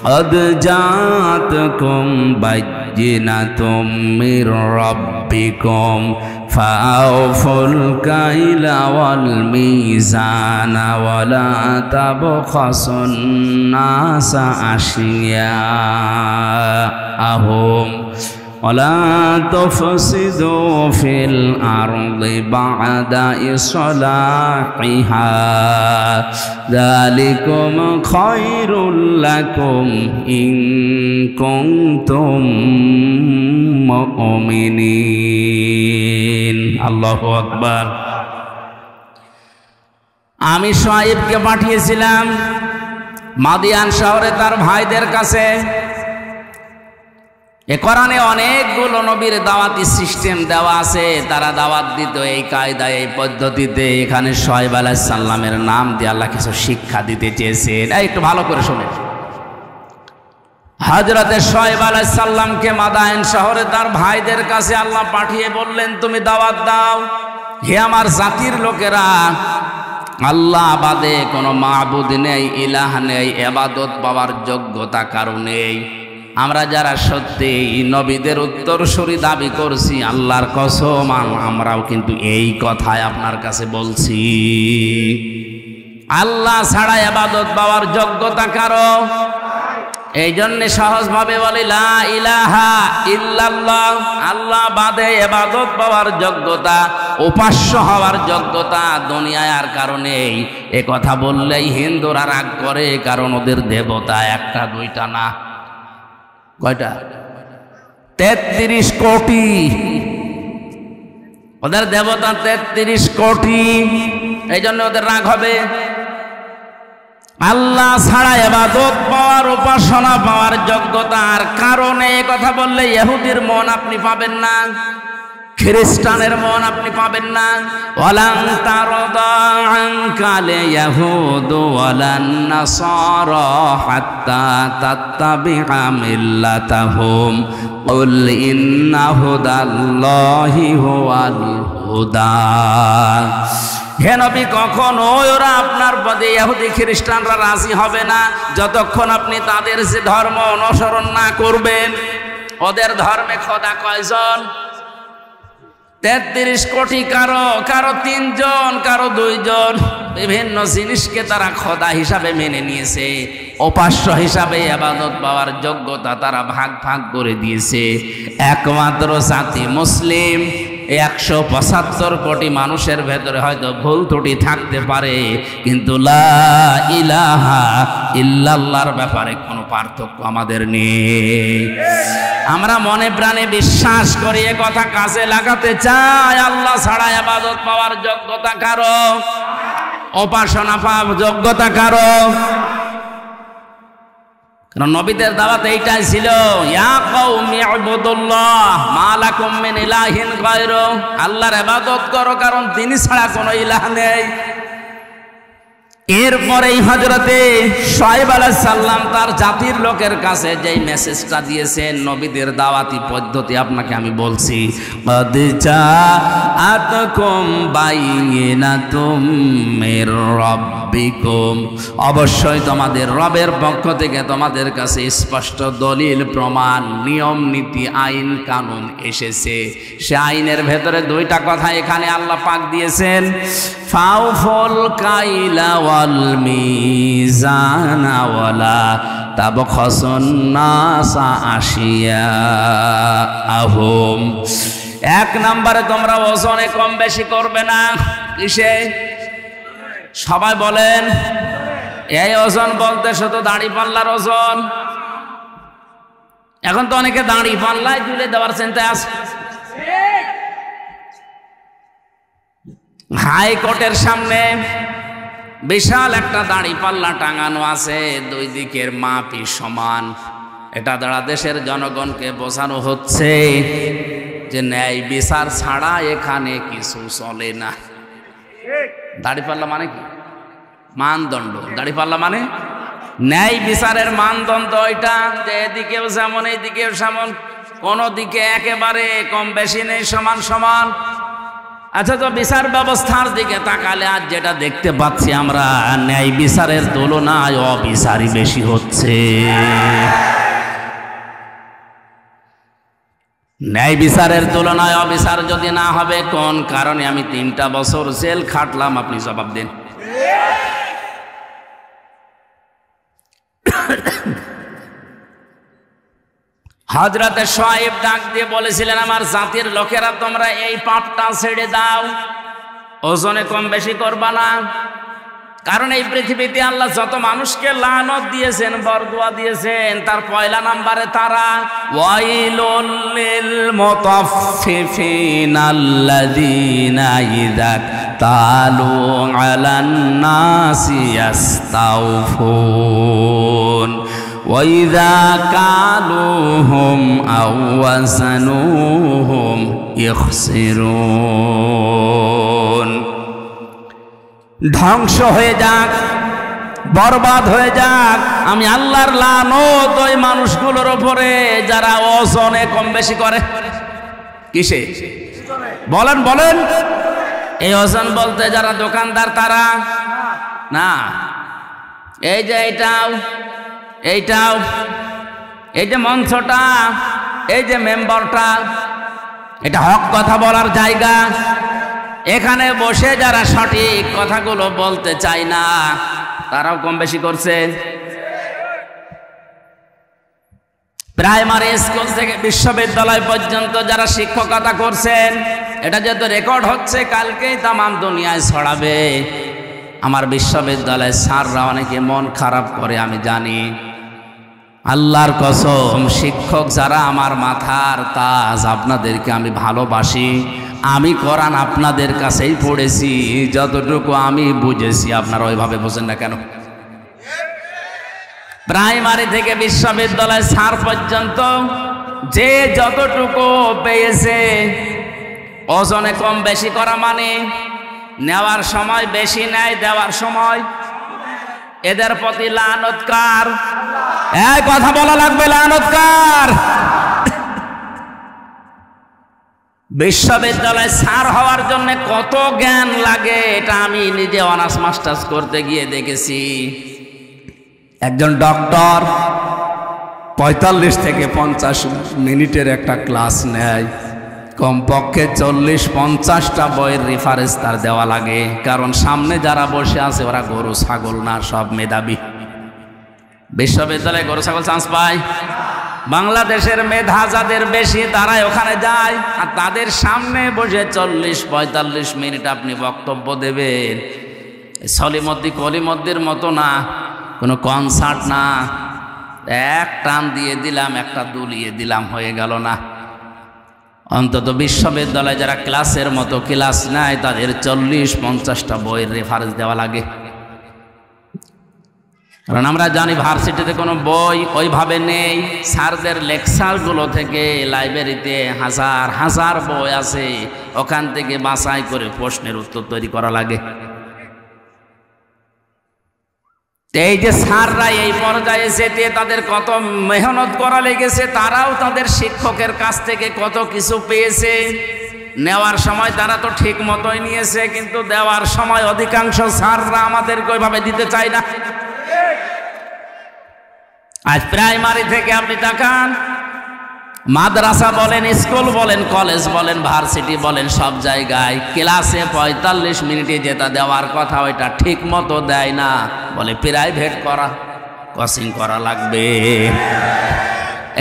قد جاءتكم بينة من ربكم فأوفوا الكيل والميزان ولا تبخسوا الناس أشياءهم ওয়ালা তুফসিদু ফিল আরদি বা'দা ইসলাহিহা যালিকুম খায়রুল লাকুম ইন কুনতুম মুমিনিন। আল্লাহু আকবার। আমি শুআয়বকে পাঠিয়েছিলাম মাদিয়ান শহরে তার ভাইদের কাছে। এ কোরআনে অনেকগুলো নবীর দাওয়াতি সিস্টেম দেওয়া আছে, তারা দাওয়াত দিত এই কায়দায়, এই পদ্ধতিতে। এখানে শুআয়ব আলাইহিস সালামের নাম দিয়ে আল্লাহ কিছু শিক্ষা দিতে চেয়েছেন। একটু ভালো করে শুনেন। হযরতে শুআয়ব আলাইহিস সালামকে মাদায়েন শহরে তার ভাইদের কাছে আল্লাহ পাঠিয়ে বললেন, তুমি দাওয়াত দাও, হে আমার জাতির লোকেরা, আল্লাহ বাদে কোনো মাবুদ নেই, ইলাহ নেই, ইবাদত পাওয়ার যোগ্যতা কারো নেই। আমরা যারা সত্যি নবীদের উত্তরসূরি দাবি করছি, আল্লাহর কসম আমরাও কিন্তু এই কথাই আপনার কাছে বলছি। আল্লাহ ছাড়া ইবাদত পাওয়ার যোগ্যতা কারো। এই জন্য সহজভাবে বলি লা ইলাহা ইল্লাল্লাহ, আল্লাহ বাদে ইবাদত পাওয়ার যোগ্যতা, উপাস্য হওয়ার যোগ্যতা দুনিয়ায় আর কারণে। এ কথা বললেই হিন্দুরা রাগ করে, কারণ ওদের দেবতা একটা দুইটা না, কয়টা? 33 কোটি। ওদের দেবতা 33 কোটি, এই জন্য ওদের রাগ হবে। আল্লাহ ছাড়া ইবাদত পাওয়ার, উপাসনা পাওয়ার যোগ্যতা আর কারণে এ কথা বললে ইহুদির মন আপনি পাবেন না, খ্রিস্টানের মন আপনি পাবেন না। ওয়ালান তারদা আনকাল ইয়াহুদু ওয়ালান নাসারা হাত্তা তাত্তাবিআ মিল্লাতাহুম কুল ইন্না হুদাল্লাহি হুয়াল হুদা। হে নবী, কখনো ওরা আপনার পদে ইহুদি খ্রিস্টানরা রাজি হবে না যতক্ষণ আপনি তাদের যে ধর্ম অনুসরণ না করবেন। ওদের ধর্মে খোদা কয়জন? 33 কোটি। কারো 3 জন, কারো 2 জন। বিভিন্ন জিনিসকে তারা খোদা হিসাবে মেনে নিয়েছে, উপাস্য হিসাবে ইবাদত পাওয়ার যোগ্যতা তারা ভাগ ভাগ করে দিয়েছে। একমাত্র জাতি মুসলিম। 175 কোটি মানুষের ভেতরে হয়তো ভুল ত্রুটি থাকতে পারে, কিন্তু লা ইলাহা ইল্লাল্লাহর ব্যাপারে কোনো পার্থক্য আমাদের নেই। আমরা মনে প্রাণে বিশ্বাস করি, এ কথা কাজে লাগাতে চাই। আল্লাহ ছাড়া ইবাদত পাওয়ার যোগ্যতা কারো, উপাসনা পাওয়ার যোগ্যতা কারো। কারণ নবীদের দাওয়াত এইটাই ছিল, ইয়া কওমি ইবুদুল্লাহ মা লাকুম মিন ইলাহিন গায়রু, আল্লাহর ইবাদত করো কারণ তিনি ছাড়া কোনো ইলাহ নেই। এরপরেই হযরতে শুআয়ব আলাইহিস সালাম তার জাতির লোকের কাছে যেই মেসেজটা দিয়েছেন, নবীদের দাওয়াতি পদ্ধতি আপনাকে আমি বলছি। ক্বাদ জাআতকুম বাইয়িনাতুম মির রাব্বিকুম, অবশ্যই তোমাদের রবের পক্ষ থেকে তোমাদের কাছে স্পষ্ট দলিল, প্রমাণ, নিয়ম নীতি, আইন কানুন এসেছে। সে আইনের ভেতরে 2টা কথা এখানে আল্লাহ পাক দিয়েছেন, ফাউফুল কাইলা ওয়াল মিজানা ওয়ালা তাবখাসুন নাসা আশিয়াআহুম। 1 নম্বরে তোমরা ওজনে কম বেশি করবে না। কিসে? সবাই বলেন। এই ওজন বলতে শুধু দাড়ি পাল্লার ওজন। এখন তো অনেকে দাড়ি পাল্লায় তুলে দেওয়ার চিন্তায় আছে। হাইকোর্টের সামনে বিশাল একটা দাড়ি পাল্লা টাঙানো আছে, 2 দিকের মাপই সমান। এটা দ্বারা দেশের জনগণকে বোঝানো হচ্ছে যে ন্যায় বিচার ছাড়া এখানে কিছু চলে না। দাড়ি পাল্লা মানে কি? মানদণ্ড। দাড়ি পাল্লা মানে ন্যায় বিচারের মানদণ্ড। ওইটা যে এদিকেও যেমন এইদিকেও সমান, কোনো দিকে একেবারে কম বেশি নেই, সমান সমান। আচ্ছা, তো বিচার ব্যবস্থার দিকে তাকালে আজ যেটা দেখতে পাচ্ছি আমরা, ন্যায় বিচারের তুলনায় অবিচারই বেশি হচ্ছে। ন্যায় বিচারের তুলনায় অবিচার যদি না হবে, কোন কারণে আমি 3টা বছর জেল খাটলাম, আপনি জবাব দেন। হযরতে শুআয়ব ডাক দিয়ে বলেছিলেন, আমার জাতির লোকেরা তোমরা এই পাপটা ছেড়ে দাও, ওজনে কম বেশি করবা না। কারণ এই পৃথিবীতে আল্লাহ যত মানুষকে লানত দিয়েছেন, বরদুয়া দিয়েছেন, তার পয়লা নাম্বারে তারা। ওয়াইলুল লিল মুতাফফিফিনা আল্লাযীনা ইযা তালু আলান নাসি ইস্তাওফুন ওয়া ইযা কালুহুম আও ওয়াজানুহুম ইখসিরুন। ধ্বংস হয়ে যাক, বরবাদ হয়ে যাক, আমি আল্লাহর লানত ওই মানুষগুলোর উপরে যারা ওজনে কম বেশি করে। কিসে বলেন বলেন? এই ওজন বলতে যারা দোকানদার তারা না, এই যে এইটাও এই যে মঞ্চটা, এই যে মেম্বারটা, এটা হক কথা বলার জায়গা। এখানে বসে যারা সঠিক কথাগুলো বলতে চায় না, তারাও কম বেশি করছে। প্রাইমারি স্কুল থেকে বিশ্ববিদ্যালয় পর্যন্ত যারা শিক্ষকতা করছেন, এটা যেহেতু রেকর্ড হচ্ছে, কালকেই তামাম দুনিয়ায় ছড়াবে। আমার বিশ্ববিদ্যালয়ের স্যাররা অনেকে মন খারাপ করে, আমি জানি। আল্লাহর কসম, শিক্ষক যারা আমার মাথার তাজ, আপনাদেরকে আমি ভালোবাসি। আমি কোরআন আপনাদের কাছেই পড়েছি, যতটুকু আমি বুঝেছি। আপনারা ওইভাবে বোঝেন না কেন? প্রাইমারি থেকে বিশ্ববিদ্যালয় স্যার পর্যন্ত যে যতটুকু পেয়েছে, ওজনে কম বেশি করা মানে নেওয়ার সময় বেশি নেয়, দেওয়ার সময়। এদের প্রতি লানত কার? এই কথা বলা লাগবে, লানত কার? বিশ্ববিদ্যালয়ে স্যার হওয়ার জন্য কত জ্ঞান লাগে, এটা আমি নিজে অনার্স মাস্টার্স করতে গিয়ে দেখেছি। একজন ডক্টর 45 থেকে 50 মিনিটের একটা ক্লাস নেয়, কমপক্ষে 40-50টা বইয়ের রেফারেন্স তার দেওয়া লাগে। কারণ সামনে যারা বসে আছে ওরা গরু ছাগল না, সব মেধাবী। বিশ্ববিদ্যালয়ে গরু ছাগল চান্স পায়? বাংলাদেশের মেধা যাদের বেশি তারাই ওখানে যায়, আর তাদের সামনে বসে 40-45 মিনিট আপনি বক্তব্য দেবেন। সলিমদ্দি কলিমদ্দির মতো না, কোনো কনসার্ট না, এক টান দিয়ে দিলাম, একটা দুলিয়ে দিলাম, হয়ে গেল না। অন্তত বিশ্ববিদ্যালয়ে যারা ক্লাসের মতো ক্লাস নেয়, তাদের 40-50টা বইয়ের রেফারেন্স দেওয়া লাগে। কারণ আমরা জানি ভার্সিটিতে কোনো বই ওইভাবে নেই। স্যারদের লেকচারগুলো থেকে লাইব্রেরিতে হাজার হাজার বই আছে, ওখান থেকে বাছাই করে প্রশ্নের উত্তর তৈরি করা লাগে। এই যে স্যাররা এই পর্যায়ে যেতে তাদের কত মেহনত করা লেগেছে, তারাও তাদের শিক্ষকের কাছ থেকে কত কিছু পেয়েছে। নেওয়ার সময় তারা তো ঠিক মতোই নিয়েছে, কিন্তু দেওয়ার সময় অধিকাংশ স্যাররা আমাদেরকে ওইভাবে দিতে চায় না। আজ প্রাইমারি থেকে আপনি তাকান, মাদ্রাসা বলেন, স্কুল বলেন, কলেজ বলেন, ভার্সিটি বলেন, সব জায়গায় ক্লাসে 45 মিনিটে যেটা দেওয়ার কথা ওইটা ঠিক মতো দেয় না, বলে প্রাইভেট করা, কোচিং করা লাগবে।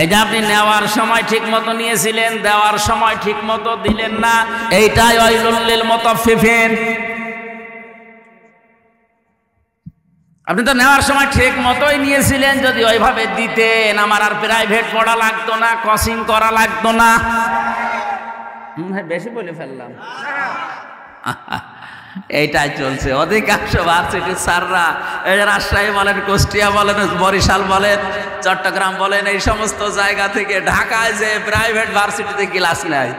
এই যে আপনি নেওয়ার সময় ঠিক মতো নিয়েছিলেন, দেওয়ার সময় ঠিক মতো দিলেন না, এইটাই ওয়াইলুল লিল মুতাফফিফিন। আপনি তো নেওয়ার সময় ঠিক মতোই নিয়েছিলেন, যদি ওইভাবে দিতেন আমার আর প্রাইভেট পড়া লাগতো না, কোচিং করা লাগতো না। বেশি বলে ফেললাম। এইটাই চলছে অধিকাংশ ভার্সিটির স্যাররা। এই রাজশাহী বলেন, কুষ্টিয়া বলেন, বরিশাল বলেন, চট্টগ্রাম বলেন, এই সমস্ত জায়গা থেকে ঢাকায় যে প্রাইভেট ভার্সিটিতে ক্লাস নেয়।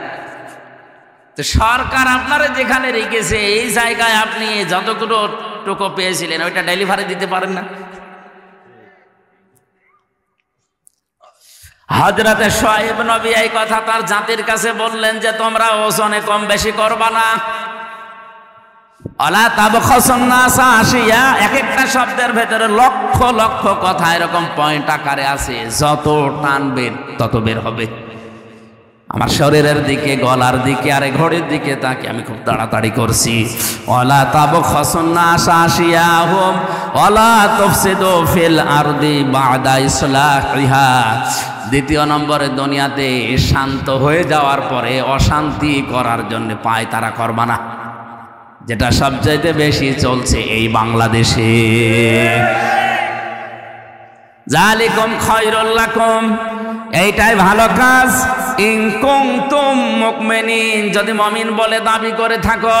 তো সরকার আপনারা যেখানে রেখেছে, এই জায়গায় আপনি যতগুলো টুকু পেয়েছিলেন ওইটা ডেলিভারি দিতে পারেন না। হযরতে শুআয়ব নবী এই কথা তার জাতির কাছে বললেন যে তোমরা ওজনে কম বেশি করবা না। আলা তাবখাসুন নাসা আশিয়া, এক একটা শব্দের ভেতরে লক্ষ লক্ষ কথা এরকম পয়েন্ট আকারে আছে, যত টানবেন তত বের হবে। আমার শরীরের দিকে, গলার দিকে, আরে ঘড়ির দিকে তাকে আমি খুব তাড়াতাড়ি করছি। ওয়ালা তাবখাসুন নাসা আশিয়াহুম ওয়ালা তুফসিদু ফিল আরদি বা'দা ইসলাহিহা, দ্বিতীয় নম্বরে দুনিয়াতে শান্ত হয়ে যাওয়ার পরে অশান্তি করার জন্য পায়তারা করবা না, যেটা সবচাইতে বেশি চলছে এই বাংলাদেশে। জালিকুম খায়রুল লাকুম, এইটাই ভালো কাজ। ইন কুনতুম মুমিনিন, যদি মুমিন বলে দাবি করে থাকো,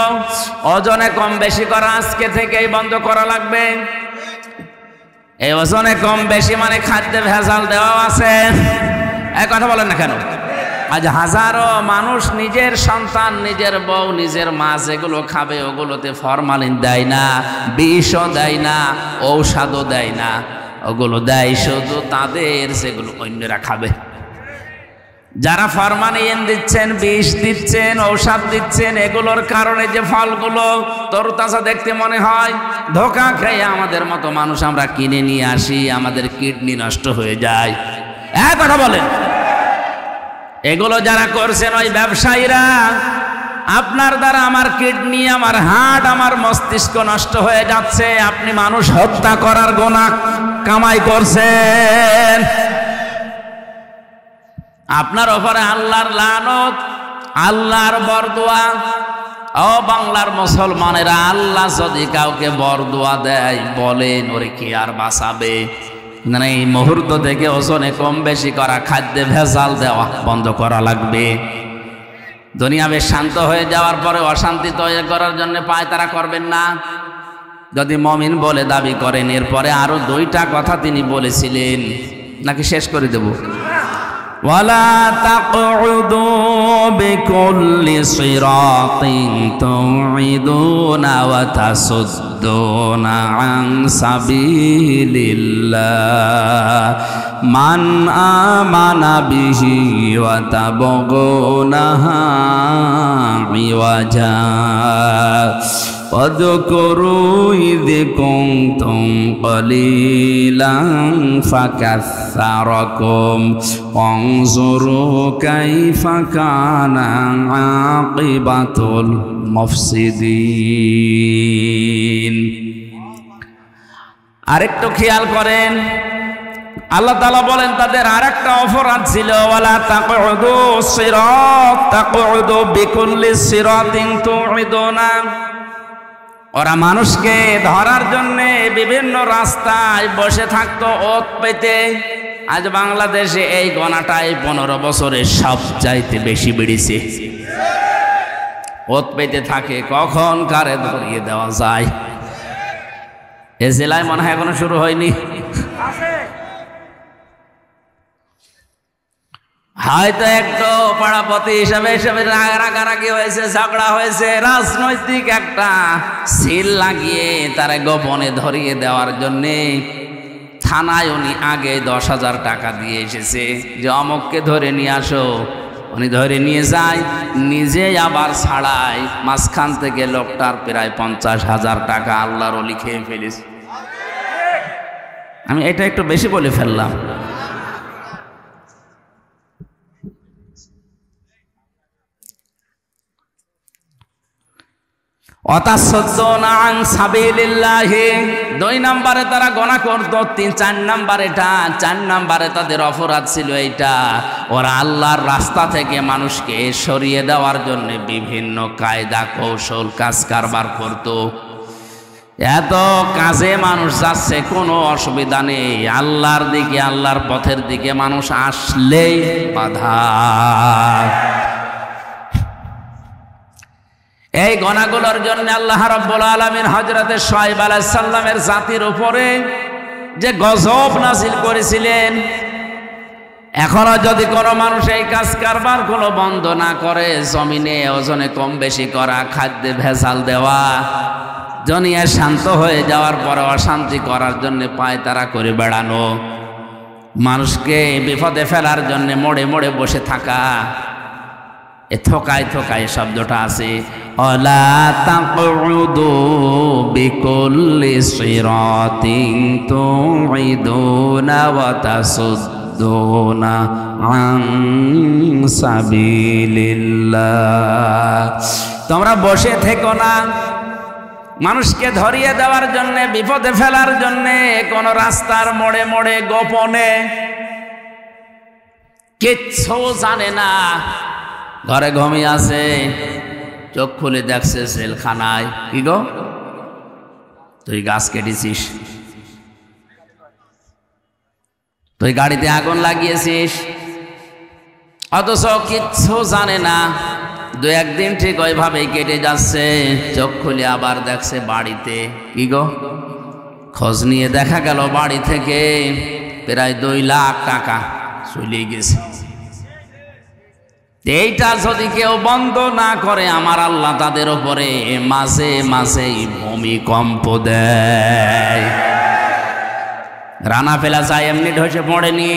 ওজনে কম বেশি করা আজকে থেকেই বন্ধ করা লাগবে। এই ওজনে কম বেশি মানে খাদ্যে ভেজাল দেওয়া আছে, এই কথা বলেন না কেন? আজ হাজারো মানুষ নিজের সন্তান, নিজের বউ, নিজের মা যেগুলো খাবে ওগুলোতে ফরমালিন দেয় না, বিষও দেয় না, ঔষধও দেয় না, ওগুলো দেয় শুধু তাদের যেগুলো অন্যরা খাবে। যারা ফরমালিন দিচ্ছেন, বিষ দিচ্ছেন, ঔষধ দিচ্ছেন, এগুলোর কারণে যে ফলগুলো তরতাজা দেখতে মনে হয়, ধোঁকা খেয়ে আমাদের মতো মানুষ আমরা কিনে নিয়ে আসি, আমাদের কিডনি নষ্ট হয়ে যায়। এক কথা বলেন, এগুলো যারা করছেন ওই ব্যবসায়ীরা, আপনার দ্বারা আমার কিডনি, আমার হার্ট, আমার মস্তিষ্ক নষ্ট হয়ে যাচ্ছে। আপনি মানুষ হত্যা করার গুনাহ কামাই করছেন, আপনার ওপরে আল্লাহর লানত, আল্লাহর বরদোয়া। ও বাংলার মুসলমানেরা, আল্লাহ যদি কাউকে বরদোয়া দেয়, বলেন ওরে কি আর বাঁচাবে? না, এই মুহূর্ত থেকে ওজনে কম বেশি করা, খাদ্যে ভেজাল দেওয়া বন্ধ করা লাগবে। দুনিয়া বেশ শান্ত হয়ে যাওয়ার পরে অশান্তি তৈরি করার জন্য পায়তারা করবেন না। যদি মুমিন বলে দাবি করেন, এরপরে আরো দুইটা কথা তিনি বলেছিলেন, নাকি শেষ করে দেব? ওয়ালা তাকউদু বিকুল্লি সিরাতিন তুইদুনা ওয়া তাসুদ্দুনা আন সাবিলিল্লাহ মান আমানা বিহি ওয়া তাবগুনাহা ইওয়াজা واذكروا إذ كنتم قليلا فكثركم وانظروا كيف كان عاقبة المفسدين। আরেকটু খেয়াল করেন, আল্লাহ তাআলা বলেন তাদের আরেকটা অপরাধ ছিল, ওয়ালা তাকউদু সিরাত তাকউদু বিকুল্লি সিরাতিন তুইদুনা। ওরা মানুষকে ধরার জন্য বিভিন্ন রাস্তায় বসে থাকতো ওত পেতে। আজ বাংলাদেশে এই গণাটাই 15 বছরে সবচাইতে বেশি বেড়েছে। ওত পেতে থাকে, কখন কারে ধরিয়ে দেওয়া যায়। এ জেলায় মনে হয় এখনো শুরু হয়নি, হয়তো একটু পাড়াপতি হিসাবে রাগারাগি হয়েছে, ঝগড়া হয়েছে, রাজনৈতিক একটা সিল লাগিয়ে তারা গোপনে ধরিয়ে দেওয়ার জন্যে থানায় উনি আগে 10,000 টাকা দিয়ে এসেছে যে অমুককে ধরে নিয়ে আসো। উনি ধরে নিয়ে যায়, নিজে আবার ছাড়ায়, মাঝখান থেকে লোকটার প্রায় 50,000 টাকা আল্লাহর ওলি খেয়ে ফেলেছে। আমি এটা একটু বেশি বলে ফেললাম। অতাসদ্দুনা আন সাবিলিল্লাহি, 2 নম্বরে তারা গোনা করত। 3-4 নম্বর এটা, 4 নম্বরে তাদের অপরাধ ছিল এইটা, ওরা আল্লাহর রাস্তা থেকে মানুষকে সরিয়ে দেওয়ার জন্য বিভিন্ন কায়দা কৌশল কাজ কারবার করত। এত কাজে মানুষ যাচ্ছে, কোনো অসুবিধা নেই, আল্লাহর দিকে, আল্লাহর পথের দিকে মানুষ আসলেই বাধা। এই গনাগুলোর জন্য আল্লাহ রাব্বুল আলামিন হযরতে শুআয়ব আলাইহিস সালামের জাতির উপরে যে গজব নাযিল করেছিলেন। এখনো যদি কোনো মানুষ এই কাজ কারবার গুলো বন্ধ না করে, জমিনে ওজনে কম বেশি করা, খাদ্যে ভেজাল দেওয়া, দুনিয়া শান্ত হয়ে যাওয়ার পরে অশান্তি করার জন্য পায়তারা করে বেড়ানো, মানুষকে বিপদে ফেলার জন্য মোড়ে মোড়ে বসে থাকা, এ থোকায় থোকায় শব্দটা আছে। ওয়ালা তাকউদু বিকুল্লি সিরাতিন তুইদুনা ওয়া তাসুদ্দুনা আন সাবিলিল্লাহ। তোমরা বসে থেকো না, মানুষকে ধরিয়ে দেওয়ার জন্য, বিপদে ফেলার জন্য কোন রাস্তার মোড়ে মোড়ে গোপনে কিচ্ছু জানে না, ঘরে ঘুমিয়ে আছে, চোখ খুলে দেখছে সেলখানায়। কি গো, তুই গাছ কেটেছিস, তুই গাড়িতে আগুন লাগিয়েছিস, অথচ কিচ্ছু জানে না। দু একদিন ঠিক ওইভাবেই কেটে যাচ্ছে, চোখ খুলে আবার দেখছে বাড়িতে। কি গো, খোঁজ নিয়ে দেখা গেল বাড়ি থেকে প্রায় 2 লাখ টাকা চলে গেছে। এইটা যদি কেউ বন্ধ না করে, আমার আল্লাহ তাদের উপরে মাঝে মাঝে ভূমিকম্প দেয়। রানা প্লাজা এমনি ধসে পড়েনি।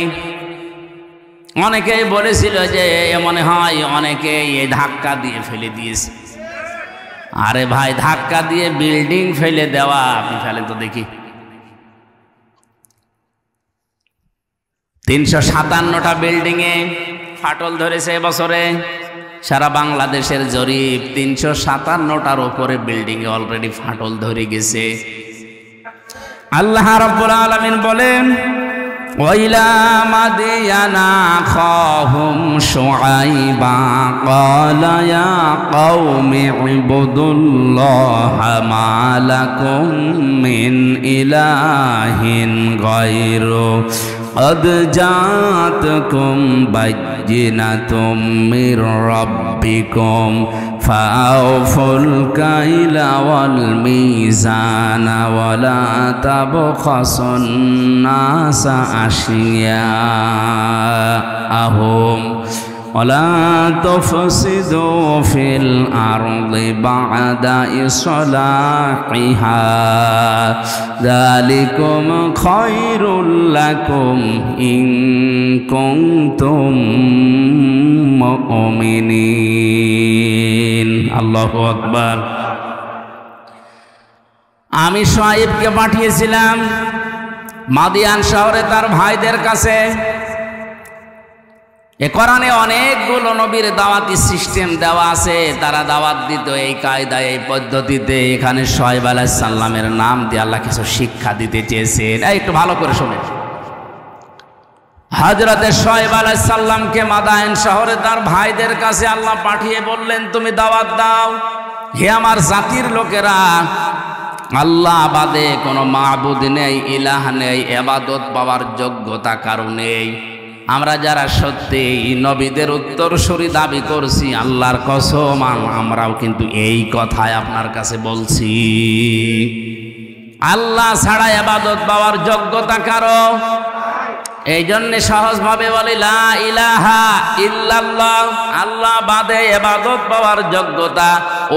অনেকেই বলেছিল যে মনে হয় অনেকে এই ধাক্কা দিয়ে ফেলে দিয়েছে। আরে ভাই, ধাক্কা দিয়ে বিল্ডিং ফেলে দেওয়া, আপনি ফেলেন তো দেখি। 357টা বিল্ডিংয়ে ফাটল ধরেছে এবছরে। সারা বাংলাদেশের জরিপ, 357টার উপরে বিল্ডিংয়ে অলরেডি ফাটল ধরে গেছে। আল্লাহ রাব্বুল আলামিন বলেন, ওয়াইলা মাদিয়ানা আখাহুম শুআইবা ক্বালা ইয়া কওমি ইবুদুল্লাহা মা লাকুম মিন ইলাহিন গায়রু قد جاءتكم بينة من ربكم فأوفوا الكيل والميزان ولا تبخسوا الناس أشياءهم ولا تفسدوا في الأرض بعد إصلاحها ذلكم خير لكم إن كنتم مؤمنين الله أكبر। আমি শুআইবকে পাঠিয়েছিলাম মাদিয়ান শহরে তার ভাইদের কাছে। এ কোরআনে অনেকগুলো নবীর দাওয়াতি সিস্টেম দেওয়া আছে, তারা দাওয়াত দিত এই কায়দায়, এই পদ্ধতিতে। এখানে শুআইব আলাইহিস সালামের নাম দিয়ে আল্লাহ কিছু শিক্ষা দিতে চেয়েছেন। একটু ভালো করে শুনেন। হযরতে শুআইব আলাইহিস সালামকে মাদায়েন শহরে তার ভাইদের কাছে আল্লাহ পাঠিয়ে বললেন, তুমি দাওয়াত দাও, হে আমার জাতির লোকেরা, আল্লাহ বাদে কোনো মাবুদ নেই, ইলাহ নেই, ইবাদত পাওয়ার যোগ্যতা কারো নেই। আমরা যারা সত্যি নবীদের উত্তরসূরি দাবি করছি, আল্লাহর কসম আমরাও কিন্তু এই কথাই আপনার কাছে বলছি। আল্লাহ ছাড়া ইবাদত পাওয়ার যোগ্যতা কারো। এই জন্যে সহজভাবে বলি লা ইলাহা ইল্লাল্লাহ। আল্লাহ বাদে ইবাদত পাওয়ার যোগ্যতা,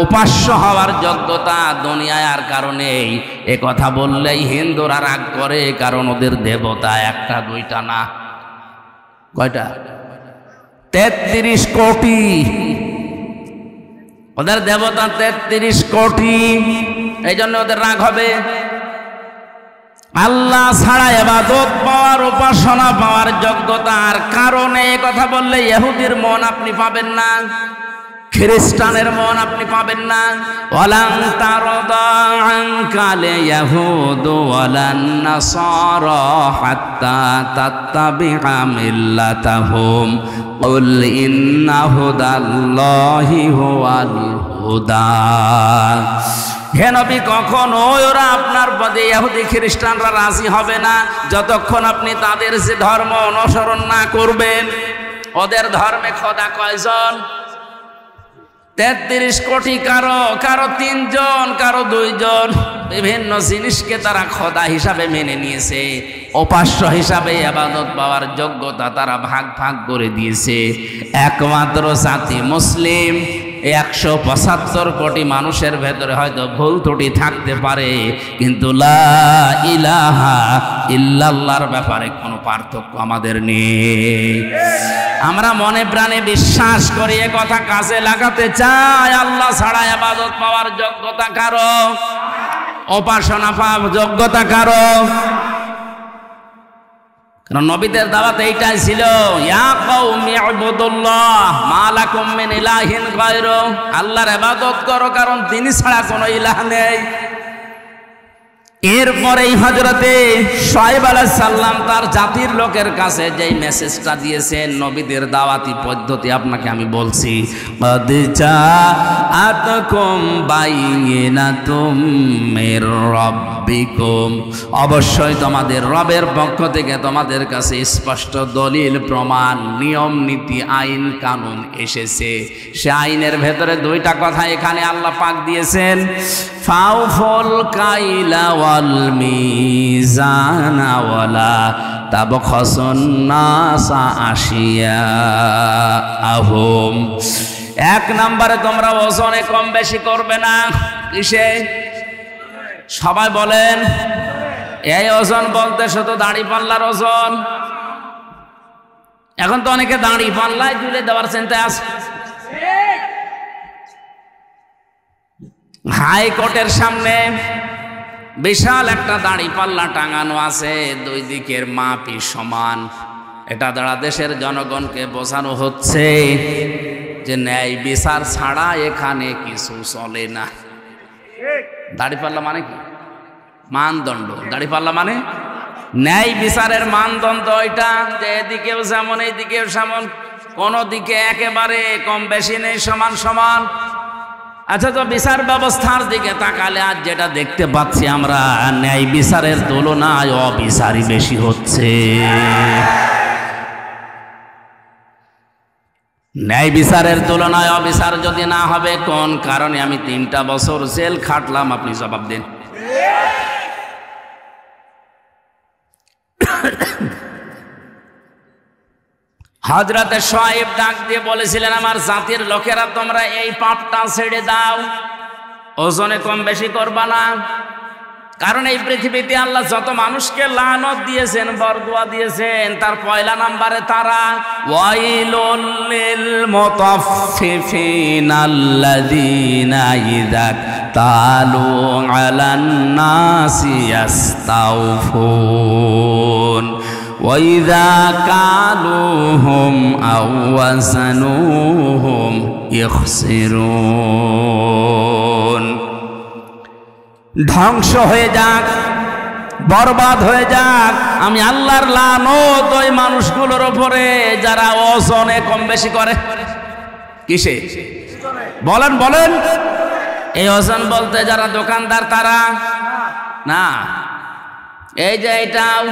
উপাস্য হওয়ার যোগ্যতা দুনিয়ায় আর কারণে। এ কথা বললেই হিন্দুরা রাগ করে, কারণ ওদের দেবতা একটা দুইটা না, কয়টা? 33 কোটি। ওদের দেবতা 33 কোটি, এই জন্য ওদের রাগ হবে। আল্লাহ ছাড়া ইবাদত পাওয়ার, উপাসনা পাওয়ার যোগ্যতা আর কারণে এ কথা বললে ইহুদির মন আপনি পাবেন না, খ্রিস্টানের মন আপনি পাবেন না। ওয়ালান তারদা আনকাল ইয়াহুদ ওয়ালান নাসারা হাত্তা তাত্তাবিআ মিল্লাতাহুম কুল ইন্না হুদাল্লাহি হুয়াল হুদা। হে নবী, কখনো ওরা আপনার পদে ইহুদি খ্রিস্টানরা রাজি হবে না যতক্ষণ আপনি তাদের যে ধর্ম অনুসরণ না করবেন। ওদের ধর্মে খোদা কয়জন? 33 কোটি। কারো 3 জন, কারো 2 জন। বিভিন্ন জিনিসকে তারা খোদা হিসাবে মেনে নিয়েছে, উপাস্য হিসাবে ইবাদত পাওয়ার যোগ্যতা তারা ভাগ ভাগ করে দিয়েছে। একমাত্র জাতি মুসলিম। 175 কোটি মানুষের ভেতরে হয়তো ভুল ত্রুটি থাকতে পারে, কিন্তু লা ইলাহা ইল্লাল্লাহর ব্যাপারে কোনো পার্থক্য আমাদের নেই। আমরা মনে প্রাণে বিশ্বাস করি, এ কথা কাজে লাগাতে চাই। আল্লাহ ছাড়া ইবাদত পাওয়ার যোগ্যতা কারো, উপাসনা পাওয়ার যোগ্যতা কারো। কারণ নবীদের দাওয়াত এইটাই ছিল, ইয়া কওমি ইবুদুল্লাহ মা লাকুম মিন ইলাহিন গায়রু। আল্লাহর ইবাদত করো, কারণ তিনি ছাড়া কোনো ইলাহ নেই। এরপরেই হযরতে শুআয়ব আলাইহিস সালাম তার জাতির লোকের কাছে যেই মেসেজটা দিয়েছেন, নবীদের দাওয়াতি পদ্ধতি আপনাকে আমি বলছি, ক্বাদ জাআতকুম বাইয়িনাতুম মির রাব্বিকুম, অবশ্যই তোমাদের রবের পক্ষ থেকে তোমাদের কাছে স্পষ্ট দলিল, প্রমাণ, নিয়ম নীতি, আইন কানুন এসেছে। সে আইনের ভেতরে দুইটা কথা এখানে আল্লাহ পাক দিয়েছেন, ফাউফুল কাইলা ওয়াল মিজানা ওয়ালা তাবখাসুন নাসা আশিয়াআহুম। এক নম্বরে তোমরা ওজনে কম বেশি করবে না। কিসে? সবাই বলেন। এই ওজন বলতে শুধু দাড়ি পাল্লার ওজন। এখন তো অনেকে দাড়ি পাল্লায় ঝুলে দেওয়ার চিন্তা আছে। হাইকোর্টের সামনে বিশাল একটা দাড়ি পাল্লা টাঙানো আছে, দুই দিকের মাপই সমান। এটা দ্বারা দেশের জনগণকে বোঝানো হচ্ছে যে ন্যায় বিচার ছাড়া এখানে কিছু চলে না। দাড়ি পাল্লা মানে কি? মানদণ্ড। দাড়ি পাল্লা মানে ন্যায় বিচারের মানদণ্ড। এটা যে এদিকেও যেমন এইদিকেও যেমন, কোনো দিকে একেবারে কম বেশি নেই, সমান সমান। আচ্ছা, তো বিচার ব্যবস্থার দিকে তাকালে আজ যেটা দেখতে পাচ্ছি আমরা, ন্যায় বিচারের তুলনায় অবিচারই বেশি হচ্ছে। ন্যায় বিচারের তুলনায় অবিচার যদি না হবে, কোন কারণে আমি 3টা বছর জেল খাটলাম, আপনি জবাব দিন। হযরতে শুআয়ব ডাক দিয়ে বলেছিলেন, আমার জাতির লোকেরা তোমরা এই পাপটা ছেড়ে দাও, ওজনে কম বেশি করবা না। কারণ এই পৃথিবীতে আল্লাহ যত মানুষকে লানত দিয়েছেন, বরদুয়া দিয়েছেন, তার পয়লা নম্বরে তারা। ওয়াইলুল লিল মুতাফফিফিনা আল্লাযীনা ইযা তালু আলান নাসি ইস্তাওফুন وَإِذَا كَالُوهُمْ أَوْ وَزَنُوهُمْ يُخْسِرُونَ। ধ্বংস হয়ে যাক, বরবাদ হয়ে যাক, আমি আল্লাহর লানত ওই মানুষগুলোর উপরে যারা ওজনে কম বেশি করে। কিসে? বলেন বলেন। এই ওজন বলতে যারা দোকানদার তারা না। এই যে এইটাও,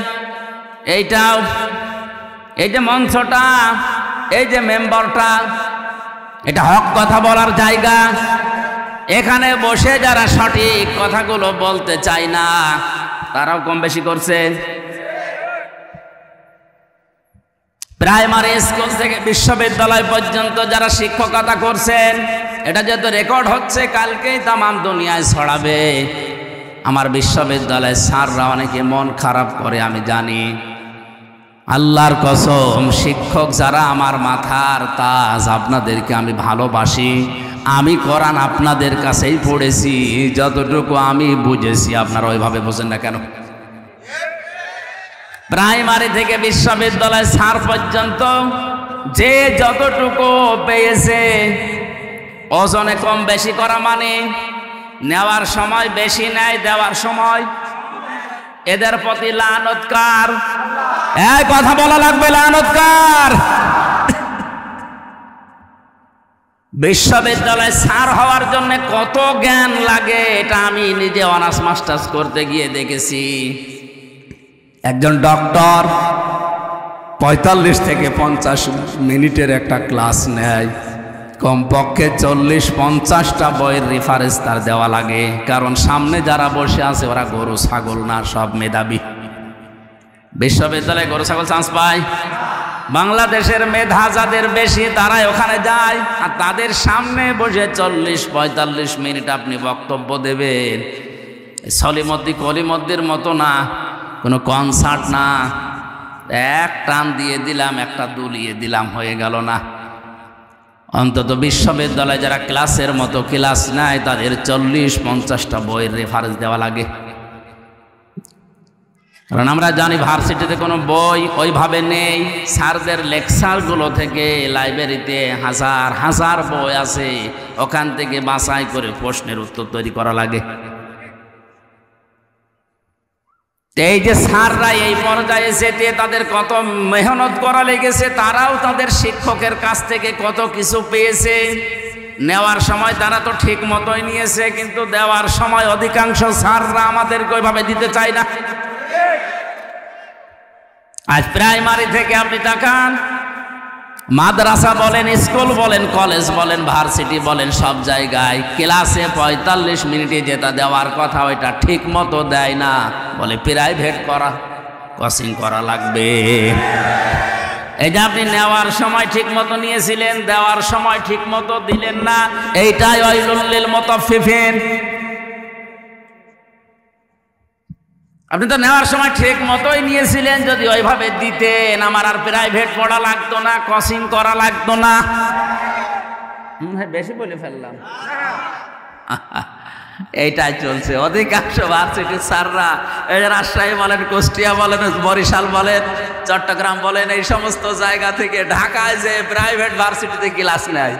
এই যে মঞ্চটা, এই যে মেম্বারটা, এটা হক কথা বলার জায়গা। এখানে বসে যারা সঠিক কথাগুলো বলতে চায় না, তারাও কম বেশি করছে। প্রাইমারি স্কুল থেকে বিশ্ববিদ্যালয় পর্যন্ত যারা শিক্ষকতা করছেন, এটা যেহেতু রেকর্ড হচ্ছে, কালকেই তামাম দুনিয়ায় ছড়াবে। আমার বিশ্ববিদ্যালয়ের স্যাররা অনেকে মন খারাপ করে, আমি জানি। আল্লাহর কসম, শিক্ষক যারা আমার মাথার তাজ, আপনাদেরকে আমি ভালোবাসি। আমি কোরআন আপনাদের কাছেই পড়েছি, যতটুকু আমি বুঝেছি। আপনারা ওইভাবে বোঝেন না কেন? প্রাইমারি থেকে বিশ্ববিদ্যালয় স্যার পর্যন্ত যে যতটুকু পেয়েছে, ওজনে কম বেশি করা মানে নেওয়ার সময় বেশি নেয়, দেওয়ার সময়। এদের প্রতি লানতকার। এই কথা বলা লাগবে, লানতকার। বিশ্ববিদ্যালয়ে স্যার হওয়ার জন্য কত জ্ঞান লাগে, এটা আমি নিজে অনার্স মাস্টার্স করতে গিয়ে দেখেছি। একজন ডক্টর 45 থেকে 50 মিনিটের একটা ক্লাস নেয়, কমপক্ষে 40-50টা বইয়ের রেফারেন্স তার দেওয়া লাগে। কারণ সামনে যারা বসে আছে ওরা গরু ছাগল না, সব মেধাবী। বিশ্ববিদ্যালয়ে গরু ছাগল চান্স পায়। বাংলাদেশের মেধা যাদের বেশি তারাই ওখানে যায়, আর তাদের সামনে বসে 40-45 মিনিট আপনি বক্তব্য দেবেন। সলিমদ্দি কলিমদ্দির মতো না, কোনো কনসার্ট না, এক টান দিয়ে দিলাম, একটা দুলিয়ে দিলাম, হয়ে গেল না। অন্তত বিশ্ববিদ্যালয়ে যারা ক্লাসের মতো ক্লাস নেয়, তাদের 40-50টা বইয়ের রেফারেন্স দেওয়া লাগে। কারণ আমরা জানি ভার্সিটিতে কোনো বই ওইভাবে নেই। স্যারদের লেকচারগুলো থেকে লাইব্রেরিতে হাজার হাজার বই আছে, ওখান থেকে বাছাই করে প্রশ্নের উত্তর তৈরি করা লাগে। এই যে স্যাররা এই পর্যায়ে যেতে তাদের কত মেহনত করা লেগেছে, তারাও তাদের শিক্ষকের কাছ থেকে কত কিছু পেয়েছে। নেওয়ার সময় তারা তো ঠিক মতোই নিয়েছে, কিন্তু দেওয়ার সময় অধিকাংশ স্যাররা আমাদেরকে ওইভাবে দিতে চায় না। আজ প্রাইমারি থেকে আপনি তাকান, মাদ্রাসা বলেন, স্কুল বলেন, কলেজ বলেন, ভার্সিটি বলেন, সব জায়গায় ক্লাসে 45 মিনিটে যেটা দেওয়ার কথা ওইটা ঠিক মতো দেয় না, বলে প্রাইভেট করা, কোচিং করা লাগবে। এই যে আপনি নেওয়ার সময় ঠিক মতো নিয়েছিলেন, দেওয়ার সময় ঠিক মতো দিলেন না, এইটাই ওয়াইলুল লিল মুতাফফিফিন। আপনি তো নেওয়ার সময় ঠিক মতোই নিয়েছিলেন, যদি ওইভাবে দিতেন আমার আর প্রাইভেট পড়া লাগতো না, কোচিং করা লাগতো না। বেশি বলে ফেললাম। এইটাই চলছে অধিকাংশ ভার্সিটির স্যাররা, এই রাজশাহী বলেন, কুষ্টিয়া বলেন, বরিশাল বলেন, চট্টগ্রাম বলেন, এই সমস্ত জায়গা থেকে ঢাকায় যে প্রাইভেট ভার্সিটিতে ক্লাস নেয়।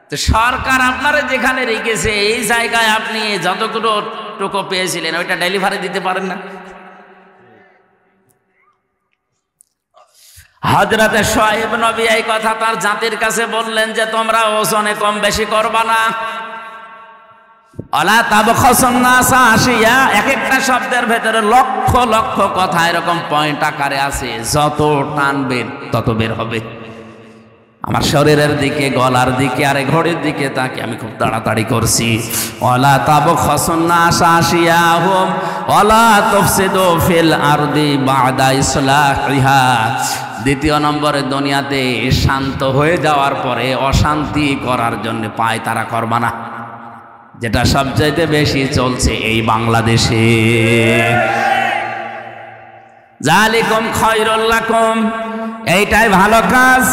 তো সরকার আপনারা যেখানে রেখেছে এই জায়গায় আপনি যতগুলো টুকু পেয়েছিলেন ওইটা ডেলিভারি দিতে পারেন না। হযরতে শুআয়ব নবী এই কথা তার জাতির কাছে বললেন যে তোমরা ওজনে কম বেশি করবা না। আলা তাবখাসুন নাসা আশিয়া, এক একটা শব্দের ভেতরে লক্ষ লক্ষ কথা এরকম পয়েন্ট আকারে আছে, যত টানবেন তত বের হবে। আমার শরীরের দিকে, গলার দিকে, আরে ঘড়ির দিকে তাকে আমি খুব তাড়াতাড়ি করছি। ওয়ালা তাবখাসুন নাসা আশিয়াহুম ওয়ালা তুফসিদু ফিল আরদি বা'দা ইসলাহিহা। দ্বিতীয় নম্বরে, দুনিয়াতে শান্ত হয়ে যাওয়ার পরে অশান্তি করার জন্য পায় তারা করবা না, যেটা সবচাইতে বেশি চলছে এই বাংলাদেশে। যালিকুম খায়রুল লাকুম, এইটাই ভালো কাজ।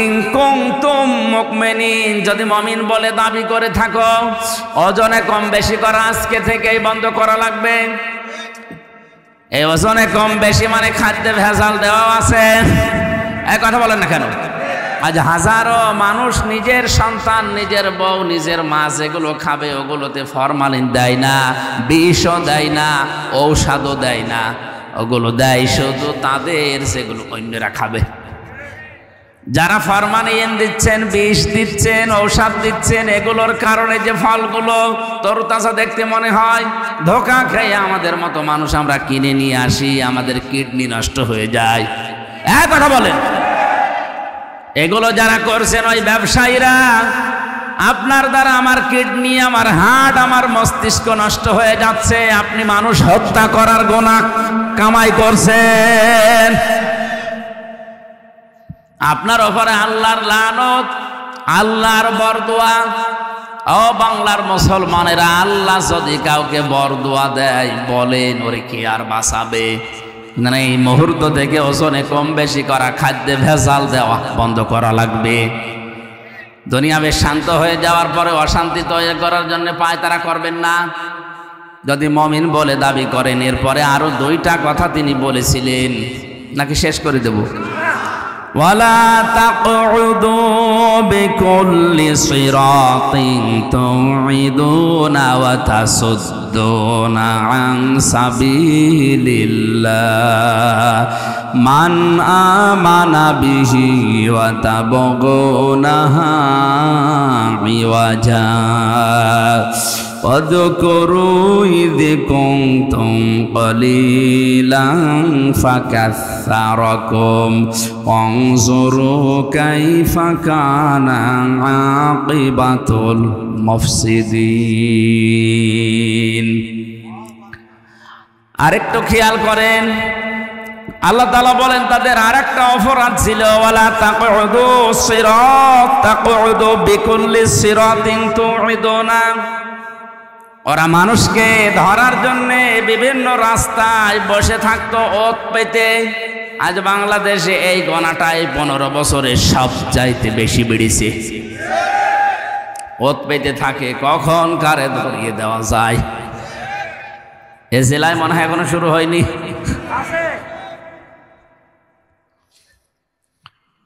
ইন কুনতুম মুমিনিন, যদি মুমিন বলে দাবি করে থাকো, ওজনে কম বেশি করা আজকে থেকেই বন্ধ করা লাগবে। এই ওজনে কম বেশি মানে খাদ্যে ভেজাল দেওয়া আছে, এই কথা বলেন না কেন? আজ হাজারো মানুষ নিজের সন্তান, নিজের বউ, নিজের মা যেগুলো খাবে ওগুলোতে ফরমালিন দেয় না, বিষও দেয় না, ঔষধও দেয় না, ওগুলো দেয় শুধু তাদের যেগুলো অন্যরা খাবে। যারা ফরমালিন দিচ্ছেন, বিষ দিচ্ছেন, ঔষধ দিচ্ছেন, এগুলোর কারণে যে ফলগুলো তরতাজা দেখতে মনে হয়, ধোঁকা খেয়ে আমাদের মতো মানুষ আমরা কিনে নিয়ে আসি, আমাদের কিডনি নষ্ট হয়ে যায়। এক কথা বলেন, এগুলো যারা করছেন ওই ব্যবসায়ীরা, আপনার দ্বারা আমার কিডনি, আমার হার্ট, আমার মস্তিষ্ক নষ্ট হয়ে যাচ্ছে, আপনি মানুষ হত্যা করার গুনাহ কামাই করছেন। আপনার ওপরে আল্লাহর লানত, আল্লাহর বরদোয়া। ও বাংলার মুসলমানেরা, আল্লাহ যদি কাউকে বরদোয়া দেয়, বলেন ওরে কি আর বাঁচাবে? না, এই মুহূর্ত থেকে ওজনে কম বেশি করা, খাদ্যে ভেজাল দেওয়া বন্ধ করা লাগবে। দুনিয়া বেশ শান্ত হয়ে যাওয়ার পরে অশান্তি তৈরি করার জন্য পায় তারা করবেন না, যদি মুমিন বলে দাবি করেন। এরপরে আরো 2টা কথা তিনি বলেছিলেন, নাকি শেষ করে দেব? ওয়ালা তাকউদু বিকুল্লি সিরাতিন তুইদুনা ওয়া তাসুদ্দুনা আন সাবিলিল্লাহ মান আমানা বিহি ওয়া তাবগুনাহা ইওয়াজা ওয়াযকুরু ইয কুনতুম কলিলান ফাকাসসারাকুম ওয়ানজুরু কাইফা কানা আকিবাতুল মুফসিদিন। আরেকটু খেয়াল করেন, আল্লাহ তাআলা বলেন তাদের আরেকটা অপরাধ ছিল, ওয়ালা তাকউদু সিরাত তাকউদু বিকুল্লি সিরাতিন তুইদুনা। ওরা মানুষকে ধরার জন্য বিভিন্ন রাস্তায় বসে থাকতো ওত পেতে। আজ বাংলাদেশে এই গণাটাই 15 বছরে সবচাইতে বেশি বেড়েছে। ওত পেতে থাকে, কখন কারে ধরিয়ে দেওয়া যায়। এ জেলায় মনে হয় এখনো শুরু হয়নি।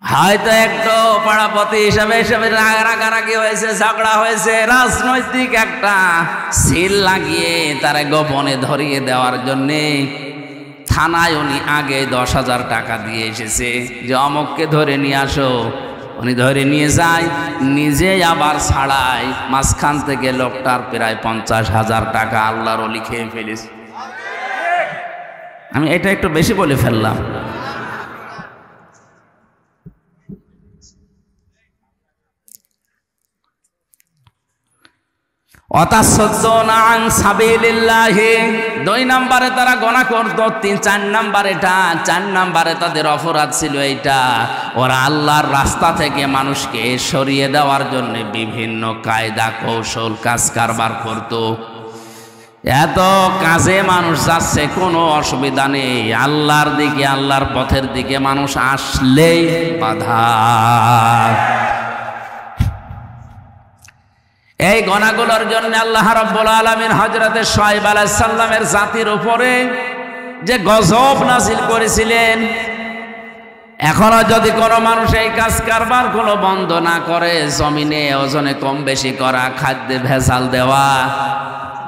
হয়তো একটু পাড়াপতি হিসাবে রাগারাগি হয়েছে, ঝগড়া হয়েছে, রাজনৈতিক একটা সিল লাগিয়ে তারা গোপনে ধরিয়ে দেওয়ার জন্যে থানায় উনি আগে 10,000 টাকা দিয়ে এসেছে যে অমুককে ধরে নিয়ে আসো। উনি ধরে নিয়ে যায়, নিজে আবার ছাড়ায়, মাঝখান থেকে লোকটার প্রায় 50,000 টাকা আল্লাহর ওলি খেয়ে ফেলেছে। আমি এটা একটু বেশি বলে ফেললাম। দুই নম্বরে তারা গোনা করতো, 4 নম্বরে তাদের অপরাধ ছিল এইটা, ওরা আল্লাহর রাস্তা থেকে মানুষকে সরিয়ে দেওয়ার জন্য বিভিন্ন কায়দা কৌশল কাজ কারবার করত। এত কাজে মানুষ যাচ্ছে, কোনো অসুবিধা নেই, আল্লাহর দিকে আল্লাহর পথের দিকে মানুষ আসলেই বাধা। এই গুনাহগুলোর জন্য আল্লাহ রাব্বুল আলামিন হযরতে শুআয়ব আলাইহিস সালামের জাতির উপরে যে গজব নাযিল করেছিলেন, এখনো যদি কোনো মানুষ এই কাজ কারবার কোনো বন্ধ না করে, জমিনে ওজনে কম বেশি করা, খাদ্যে ভেজাল দেওয়া,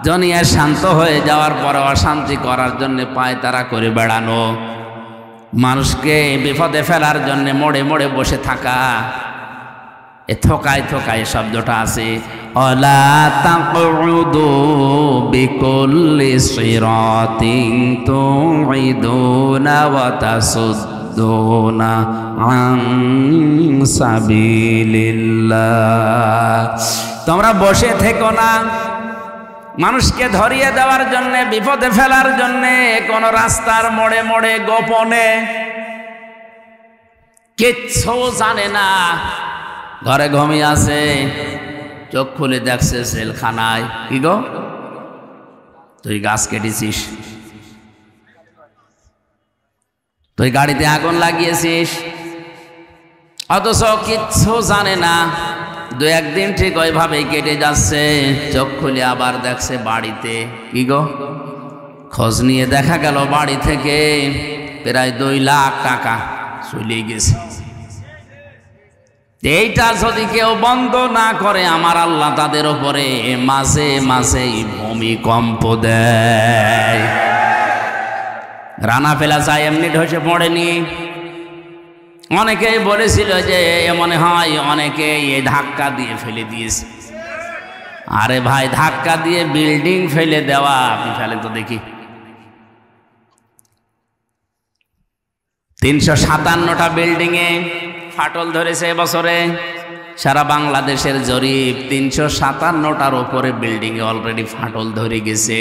দুনিয়া শান্ত হয়ে যাওয়ার পরে অশান্তি করার জন্য পায়তারা করে বেড়ানো, মানুষকে বিপদে ফেলার জন্য মোড়ে মোড়ে বসে থাকা, এ থোকায় থোকায় শব্দটা আছে। অলা তাকউদু বিকুল্লি সিরাতিন তুইদুনা ওয়া তাসুদ্দুনা আন সাবিলিল্লাহ। তোমরা বসে থেকো না মানুষকে ধরিয়ে দেওয়ার জন্য, বিপদে ফেলার জন্য কোন রাস্তার মোড়ে মোড়ে গোপনে, কিচ্ছু জানে না, ঘরে ঘুমিয়ে আছে, চোখ খুলে দেখছে জেলখানায়। কি গো, তুই গাছ কেটেছিস, তুই গাড়িতে আগুন লাগিয়েছিস, অথচ কিচ্ছু জানে না। 2-1 দিন ঠিক ওইভাবেই কেটে যাচ্ছে, চোখ খুলে আবার দেখছে বাড়িতে। কি গো, খোঁজ নিয়ে দেখা গেল বাড়ি থেকে প্রায় 2 লাখ টাকা চলে গেছে। এইটা যদি কেউ বন্ধ না করে, আমার আল্লাহ তাদের উপরে মাঝে মাঝে ভূমিকম্প দেয়। রানা ফেলা যায় এমনি ধসে পড়েনি। অনেকেই বলেছিল যে মনে হয় অনেকে এই ধাক্কা দিয়ে ফেলে দিয়েছে। আরে ভাই, ধাক্কা দিয়ে বিল্ডিং ফেলে দেওয়া, আপনি ফেলেন তো দেখি। 357টা বিল্ডিংয়ে ফাটল ধরেছে এবছরে। সারা বাংলাদেশের জরিপ, 357টার উপরে বিল্ডিংয়ে অলরেডি ফাটল ধরে গেছে।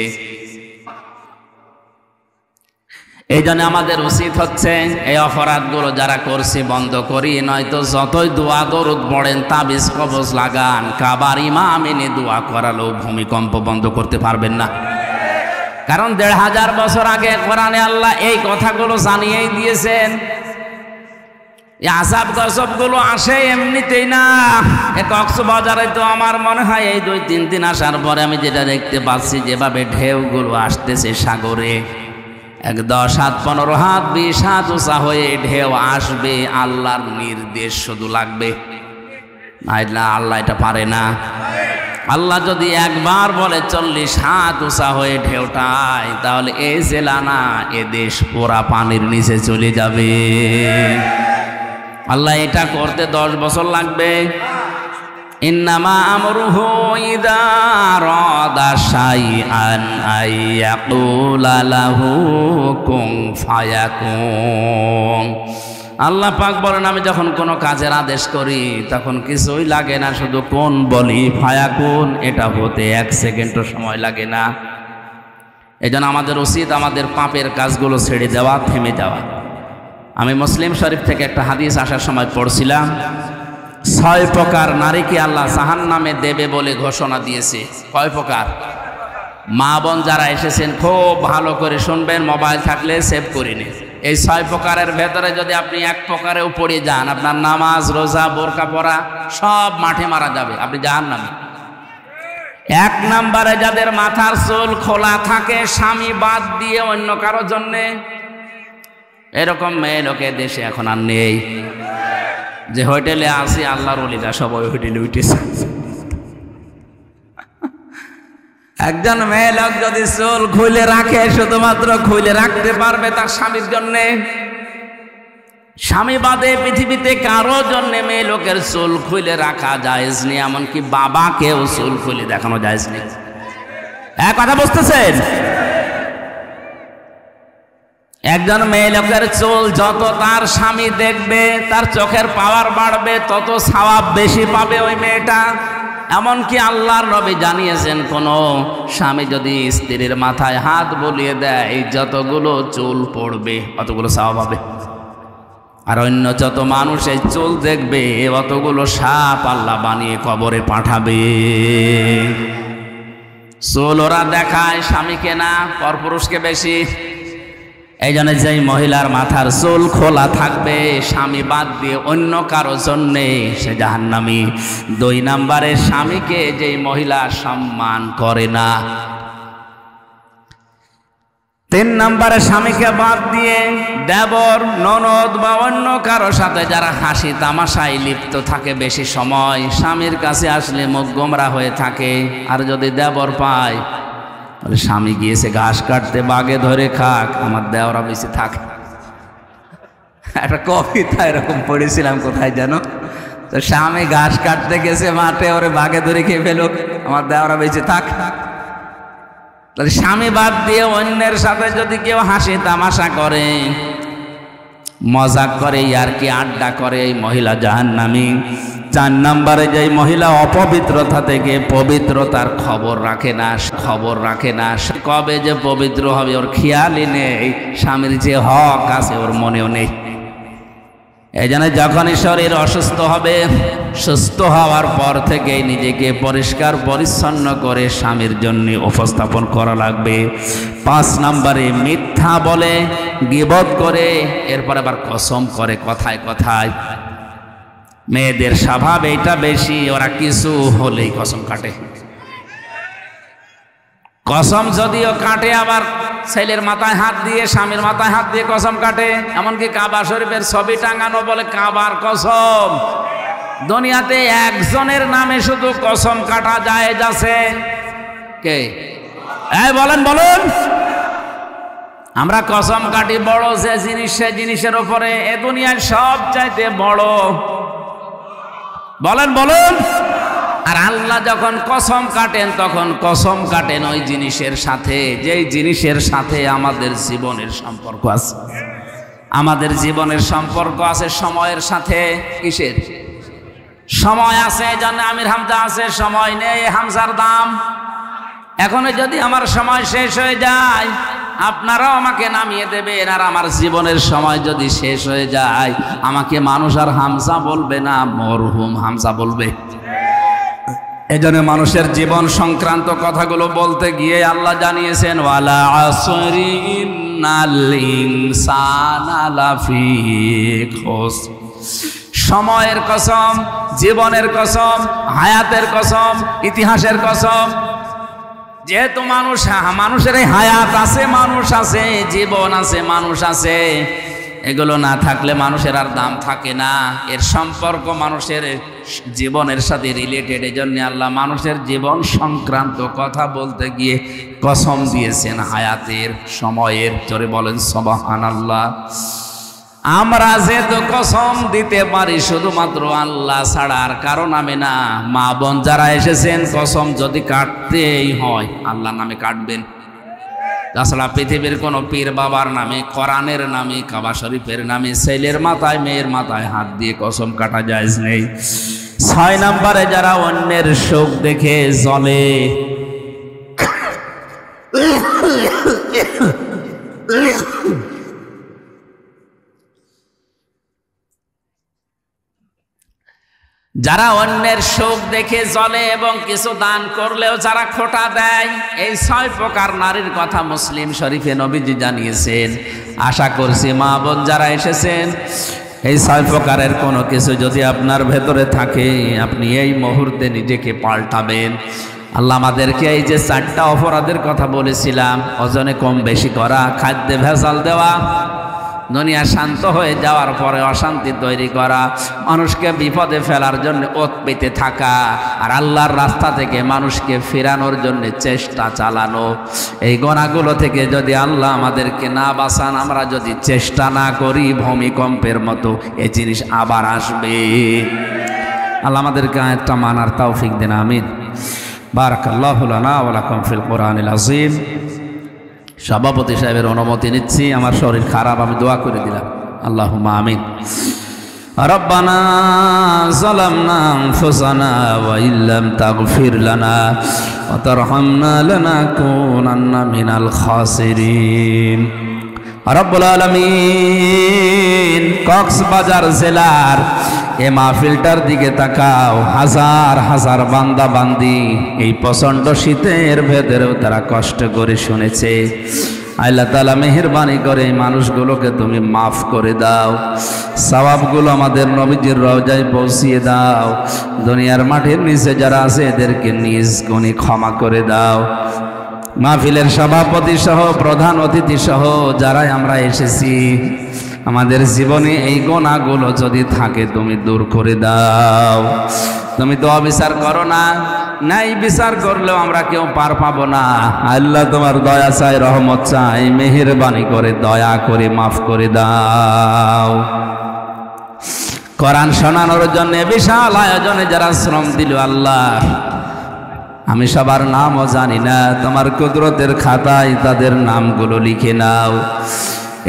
এই জন্য আমাদের উচিত হচ্ছে এই অপরাধগুলো যারা করছে বন্ধ করি, নয়তো যতই দোয়া দরুদ পড়েন, তাবিজ কবজ লাগান, কাবার ইমাম এনে দোয়া করালেও ভূমিকম্প বন্ধ করতে পারবেন না। কারণ 1500 বছর আগে কোরআনে আল্লাহ এই কথাগুলো জানিয়েই দিয়েছেন। এই আযাব গজবগুলো আসে এমনিতেই না। কক্সবাজারে তো আমার মনে হয় এই 2-3 দিন আসার পরে আমি যেটা দেখতে পাচ্ছি, যেভাবে ঢেউগুলো আসতেছে সাগরে, 10 হাত 15 হাত 20 হাত উঁচা হয়ে ঢেউ আসবে, আল্লাহর নির্দেশ শুধু লাগবে। না, আল্লাহ এটা পারে না। আল্লাহ যদি একবার বলে 40 হাত উঁচা হয়ে ঢেউটায়, তাহলে এই জেলা না, এ দেশ পুরা পানির নিচে চলে যাবে। আল্লাহ এটা করতে 10 বছর লাগবে। ইন্নামা আমরুহু ইযা আরাদা শাইআন আইয়াকুলা লাহু কুন ফায়াকুন। আল্লাহ পাক বলেন, আমি যখন কোনো কাজের আদেশ করি তখন কিছুই লাগে না, শুধু কোন বলি, ফায়াকুন, এটা হতে 1 সেকেন্ডও সময় লাগে না। এজন্য আমাদের উচিত আমাদের পাপের কাজগুলো ছেড়ে দেওয়া, থেমে যাওয়া। আমি মুসলিম শরীফ থেকে একটা হাদিস আসার সময় পড়ছিলাম, 6 প্রকার নারীকে আল্লাহ জাহান্নামে দেবে বলে ঘোষণা দিয়েছে। কয় প্রকার? মা বোন যারা এসেছেন খুব ভালো করে শুনবেন, মোবাইল থাকলে সেভ করে নিন। এই 6 প্রকারের ভেতরে যদি আপনি 1 প্রকারেও পড়ে যান, আপনার নামাজ, রোজা, বোরকা পরা সব মাঠে মারা যাবে, আপনি জাহান্নামে। 1 নম্বরে যাদের মাথার চুল খোলা থাকে স্বামী বাদ দিয়ে অন্য কারোর জন্যে, এরকম মেয়ে লোকে দেশে এখন আর নেই। যে হোটেলে আসি আল্লাহর ওলিরা সবাই হোটেলে উঠেছে। একজন মেয়ে লোক যদি চুল খুলে রাখে, শুধুমাত্র খুলে রাখতে পারবে তার স্বামীর জন্যে, স্বামী বাদে পৃথিবীতে কারো জন্য মেয়ে লোকের চুল খুলে রাখা জায়েজ নেই, এমনকি বাবাকেও চুল খুলে দেখানো জায়েজ নেই। এক কথা বুঝতেছেন? একজন মেয়ে লোকের চুল যত তার স্বামী দেখবে, তার চোখের পাওয়ার বাড়বে, তত সওয়াব বেশি পাবে ওই মেয়েটা। এমনকি আল্লাহর নবী জানিয়েছেন, কোন স্বামী যদি স্ত্রীর মাথায় হাত বুলিয়ে দেয়, যতগুলো চুল পড়বে অতগুলো সওয়াব হবে। আর অন্য যত মানুষ এই চুল দেখবে, অতগুলো সাপ আল্লাহ বানিয়ে কবরে পাঠাবে। চুল ওরা দেখায় স্বামীকে না, পরপুরুষকে বেশি। এই জন্য যেই মহিলার মাথার চুল খোলা থাকবে, স্বামী বাদ দিয়ে অন্য কারো জন্যে, সে জাহান্নামী। 2 নম্বরে স্বামীকে যেই মহিলা সম্মান করে না। 3 নম্বরে স্বামীকে বাদ দিয়ে দেবর, ননদ বা অন্য কারো সাথে যারা হাসি তামাশায় লিপ্ত থাকে বেশি সময়, স্বামীর কাছে আসলে মুখ গোমরা হয়ে থাকে। আর যদি দেবর পায়, তাহলে স্বামী গিয়েছে ঘাস কাটতে, বাগে ধরে খাক, আমার দেওরা বেশি থাক। একটা কবিতা এরকম পড়েছিলাম কোথায় যেন, তো স্বামী ঘাস কাটতে গেছে মাঠে, ওরে বাগে ধরে খেয়ে ফেলুক, আমার দেওরা বেশি থাক। তাহলে স্বামী বাদ দিয়ে অন্যের সাথে যদি কেউ হাসি তামাশা করে, মজাক করে, আর কি আড্ডা করে, এই মহিলা জাহান্নামী। 4 নম্বরে যেই মহিলা অপবিত্রতা থেকে পবিত্রতার খবর রাখে না, কবে যে পবিত্র হবে ওর খেয়ালই নেই, স্বামীর যে হক আছে ওর মনেও নেই। এই জন্য যখনই শরীর অসুস্থ হবে, সুস্থ হওয়ার পর থেকেই নিজেকে পরিষ্কার পরিচ্ছন্ন করে স্বামীর জন্য উপস্থাপন করা লাগবে। 5 নম্বরে মিথ্যা বলে, গীবত করে, এরপর আবার কসম করে কথায় কথায়। মেয়েদের স্বভাব এইটা বেশি, ওরা কিছু হলেই কসম কাটে। কসম যদিও কাটে, আবার ছেলের মাথায় হাত দিয়ে, স্বামীর মাথায় হাত দিয়ে কসম কাটে। এমনকি কাবা শরীফের ছবি টাঙানো বলে কাবার কসম। দুনিয়াতে একজনের নামে শুধু কসম কাটা জায়েজ আছে, কে? এই বলেন। আমরা কসম কাটি বড় যে জিনিস, সে জিনিসের উপরে, এ দুনিয়ার সব চাইতে বড়। বলেন। আর আল্লাহ যখন কসম কাটেন, তখন কসম কাটেন ওই জিনিসের সাথে, যেই জিনিসের সাথে আমাদের জীবনের সম্পর্ক আছে। আমাদের জীবনের সম্পর্ক আছে সময়ের সাথে। কিসের সময় আছে? জন্য আমির হামজা আছে, সময় নেই, হামজার দাম। এখনো যদি আমার সময় শেষ হয়ে যায়, আপনারাও আমাকে নামিয়ে দেবেন। আর আমার জীবনের সময় যদি শেষ হয়ে যায়, আমাকে মানুষ আর হামজা বলবে না, মরহুম হামজা বলবে। এজন্য মানুষের জীবন সংক্রান্ত কথাগুলো বলতে গিয়ে আল্লাহ জানিয়েছেন, ওয়ালা আসরি ইন্নাল ইনসানা লাফি খুসর। সময়ের কসম, জীবনের কসম, হায়াতের কসম, ইতিহাসের কসম। যেহেতু মানুষের হায়াত আছে, মানুষ আছে, জীবন আছে, মানুষ আছে, এগুলো না থাকলে মানুষের আর দাম থাকে না। এর সম্পর্ক মানুষের জীবনের সাথে রিলেটেড। এই জন্য আল্লাহ মানুষের জীবন সংক্রান্ত কথা বলতে গিয়ে কসম দিয়েছেন হায়াতের, সময়ের। জোরে বলেন সুবহানাল্লাহ। আমরা যেহেতু কসম দিতে পারি শুধুমাত্র আল্লাহ ছাড়া আর কারো নামে না। মা বোন যারা এসেছেন, কসম যদি কাটতেই হয় আল্লাহর নামে কাটবেন। তাছাড়া পৃথিবীর কোনো পীর বাবার নামে, কোরআনের নামে, কাবা শরীফের নামে ছেলের মাথায় মেয়ের মাথায় হাত দিয়ে কসম কাটা জায়েজ নেই। 6 নম্বরে যারা অন্যের শোক দেখে জ্বলে, যারা অন্যের শোক দেখে জ্বলে এবং কিছু দান করলেও যারা খোটা দেয়, এই 6 প্রকার নারীর কথা মুসলিম শরীফে নবীজি জানিয়েছেন। আশা করছি মা বোন যারা এসেছেন, এই 6 প্রকারের কোনো কিছু যদি আপনার ভেতরে থাকে, আপনি এই মুহূর্তে নিজেকে পাল্টাবেন। আল্লাহ আমাদেরকে এই যে 4টা অপরাধের কথা বলেছিলাম, ওজনে কম বেশি করা, খাদ্যে ভেজাল দেওয়া, দুনিয়া শান্ত হয়ে যাওয়ার পরে অশান্তি তৈরি করা, মানুষকে বিপদে ফেলার জন্য ওত পেতে থাকা, আর আল্লাহর রাস্তা থেকে মানুষকে ফেরানোর জন্য চেষ্টা চালানো। এই গুনাহগুলো থেকে যদি আল্লাহ আমাদেরকে না বাঁচান, আমরা যদি চেষ্টা না করি, ভূমিকম্পের মতো এই জিনিস আবার আসবে। আল্লাহ আমাদেরকে আয়াতটা মানার তৌফিক দেন, আমিন। বারাকাল্লাহু লানা ওয়া লাকুম ফিল কোরআনিল আযীম। সভাপতি সাহেবের অনুমতি নিচ্ছি, আমার শরীর খারাপ, আমি দোয়া করে দিলাম। আল্লাহুম্মা আমিন। রব্বানা যালামনা আনফুসানা ওয়া ইল্লাম তাগফির লানা ওয়া তারহামনা লানাকুনান্না মিনাল খাসিরিন। রব্বুল আলামিন, কক্সবাজার জেলার এই মাহফিলটার দিকে তাকাও। হাজার হাজার বান্দা বান্দি এই প্রচণ্ড শীতের ভেতরেও তারা কষ্ট করে শুনেছে। আল্লাহ তাআলা মেহেরবানি করে এই মানুষগুলোকে তুমি মাফ করে দাও, সওয়াবগুলো আমাদের নবীজির রওজায় পৌঁছিয়ে দাও। দুনিয়ার মাটির নিচে যারা আছে এদেরকে নিজ গুণে ক্ষমা করে দাও। মাহফিলের সভাপতি সহ প্রধান অতিথি সহ যারাই আমরা এসেছি, আমাদের জীবনে এই গুনাহগুলো যদি থাকে তুমি দূর করে দাও। তুমি তো অবিচার করো না, নাই বিচার করলেও আমরা কেউ পার পাবো না। আল্লাহ তোমার দয়া চাই, রহমত চাই, মেহেরবানি করে দয়া করে মাফ করে দাও। কোরআন শোনানোর জন্য বিশাল আয়োজনে যারা শ্রম দিল, আল্লাহ আমি সবার নামও জানি না, তোমার কুদরতের খাতায় তাদের নামগুলো লিখে নাও।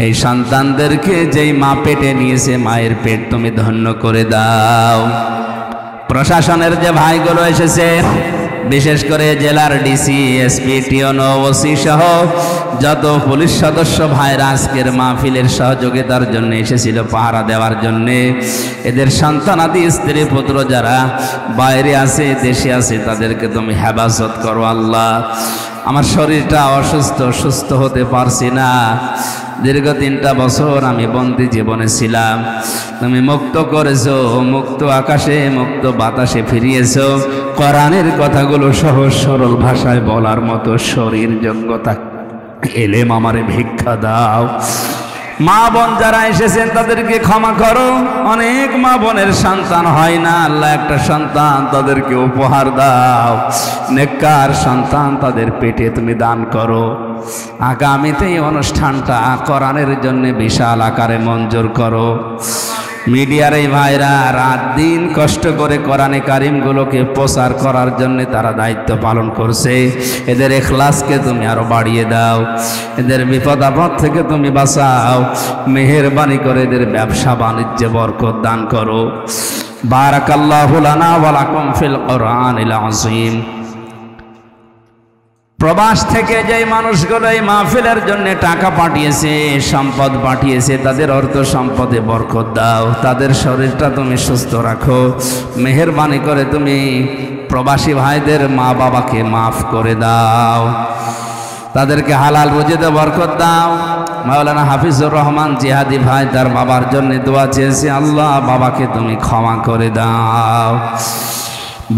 এই সন্তানদেরকে যেই মা পেটে নিয়েছে, মায়ের পেট তুমি ধন্য করে দাও। প্রশাসনের যে ভাইগুলো এসেছে, বিশেষ করে জেলার ডিসি, এসপি, টিওনো, ওসি সহ যত পুলিশ সদস্য ভাইরা আজকের মাহফিলের সহযোগিতার জন্য এসেছিল, পাহারা দেওয়ার জন্যে, এদের সন্তানাদি স্ত্রী পুত্র যারা বাইরে আছে, দেশে আছে, তাদেরকে তুমি হেফাজত করো আল্লাহ। আমার শরীরটা অসুস্থ, সুস্থ হতে পারছি না। দীর্ঘ 3টা বছর আমি বন্দি জীবনে ছিলাম, তুমি মুক্ত করেছো, মুক্ত আকাশে মুক্ত বাতাসে ফিরিয়েছো। কোরআনের কথাগুলো সহজ সরল ভাষায় বলার মতো শরীর যোগ্যতা, এলেম আমারে ভিক্ষা দাও। মা বোন যারা এসেছেন তাদেরকে ক্ষমা করো। অনেক মা বোনের সন্তান হয় না, আল্লাহ একটা সন্তান তাদেরকে উপহার দাও। নেককার সন্তান তাদের পেটে তুমি দান করো। আগামীতে এই অনুষ্ঠানটা কোরআনের জন্য বিশাল আকারে মঞ্জুর করো। মিডিয়ার এই ভাইরা রাত দিন কষ্ট করে কোরআনে কারিমগুলোকে প্রচার করার জন্য তারা দায়িত্ব পালন করছে। এদের ইখলাসকে তুমি আরো বাড়িয়ে দাও, এদের বিপদ আপদ থেকে তুমি বাঁচাও। মেহেরবানি করে এদের ব্যবসা বাণিজ্যে বরকত দান করো। বারাকাল্লাহু লানা ওয়া লাকুম ফিল কোরআনিল আযীম। প্রবাস থেকে যেই মানুষগুলো এই মাহফিলের জন্য টাকা পাঠিয়েছে, সম্পদ পাঠিয়েছে, তাদের অর্থ সম্পদে বরকত দাও। তাদের শরীরটা তুমি সুস্থ রাখো। মেহেরবানি করে তুমি প্রবাসী ভাইদের মা বাবাকে মাফ করে দাও, তাদেরকে হালাল রুজিতে বরকত দাও। মাওলানা হাফিজুর রহমান জিহাদি ভাই তার বাবার জন্য দোয়া চেয়েছে, আল্লাহ বাবাকে তুমি ক্ষমা করে দাও।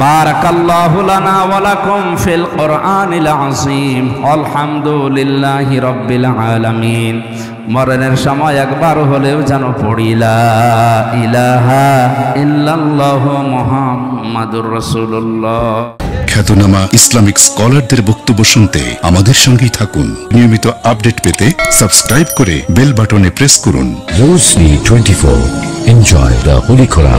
বারাকাল্লাহু লানা ওয়া লাকুম ফিল কোরআনিল আযীম। আলহামদুলিল্লাহি রাব্বিল আলামিন। মরণের সময় একবার হলেও যেন পড়ি লা ইলাহা ইল্লাল্লাহু মুহাম্মাদুর রাসূলুল্লাহ। খ্যাতনামা ইসলামিক স্কলারদের বক্তব্য শুনতে আমাদের সঙ্গেই থাকুন। নিয়মিত আপডেট পেতে সাবস্ক্রাইব করে বেল বাটনে প্রেস করুন। Rosary 24. Enjoy the Holy Quran.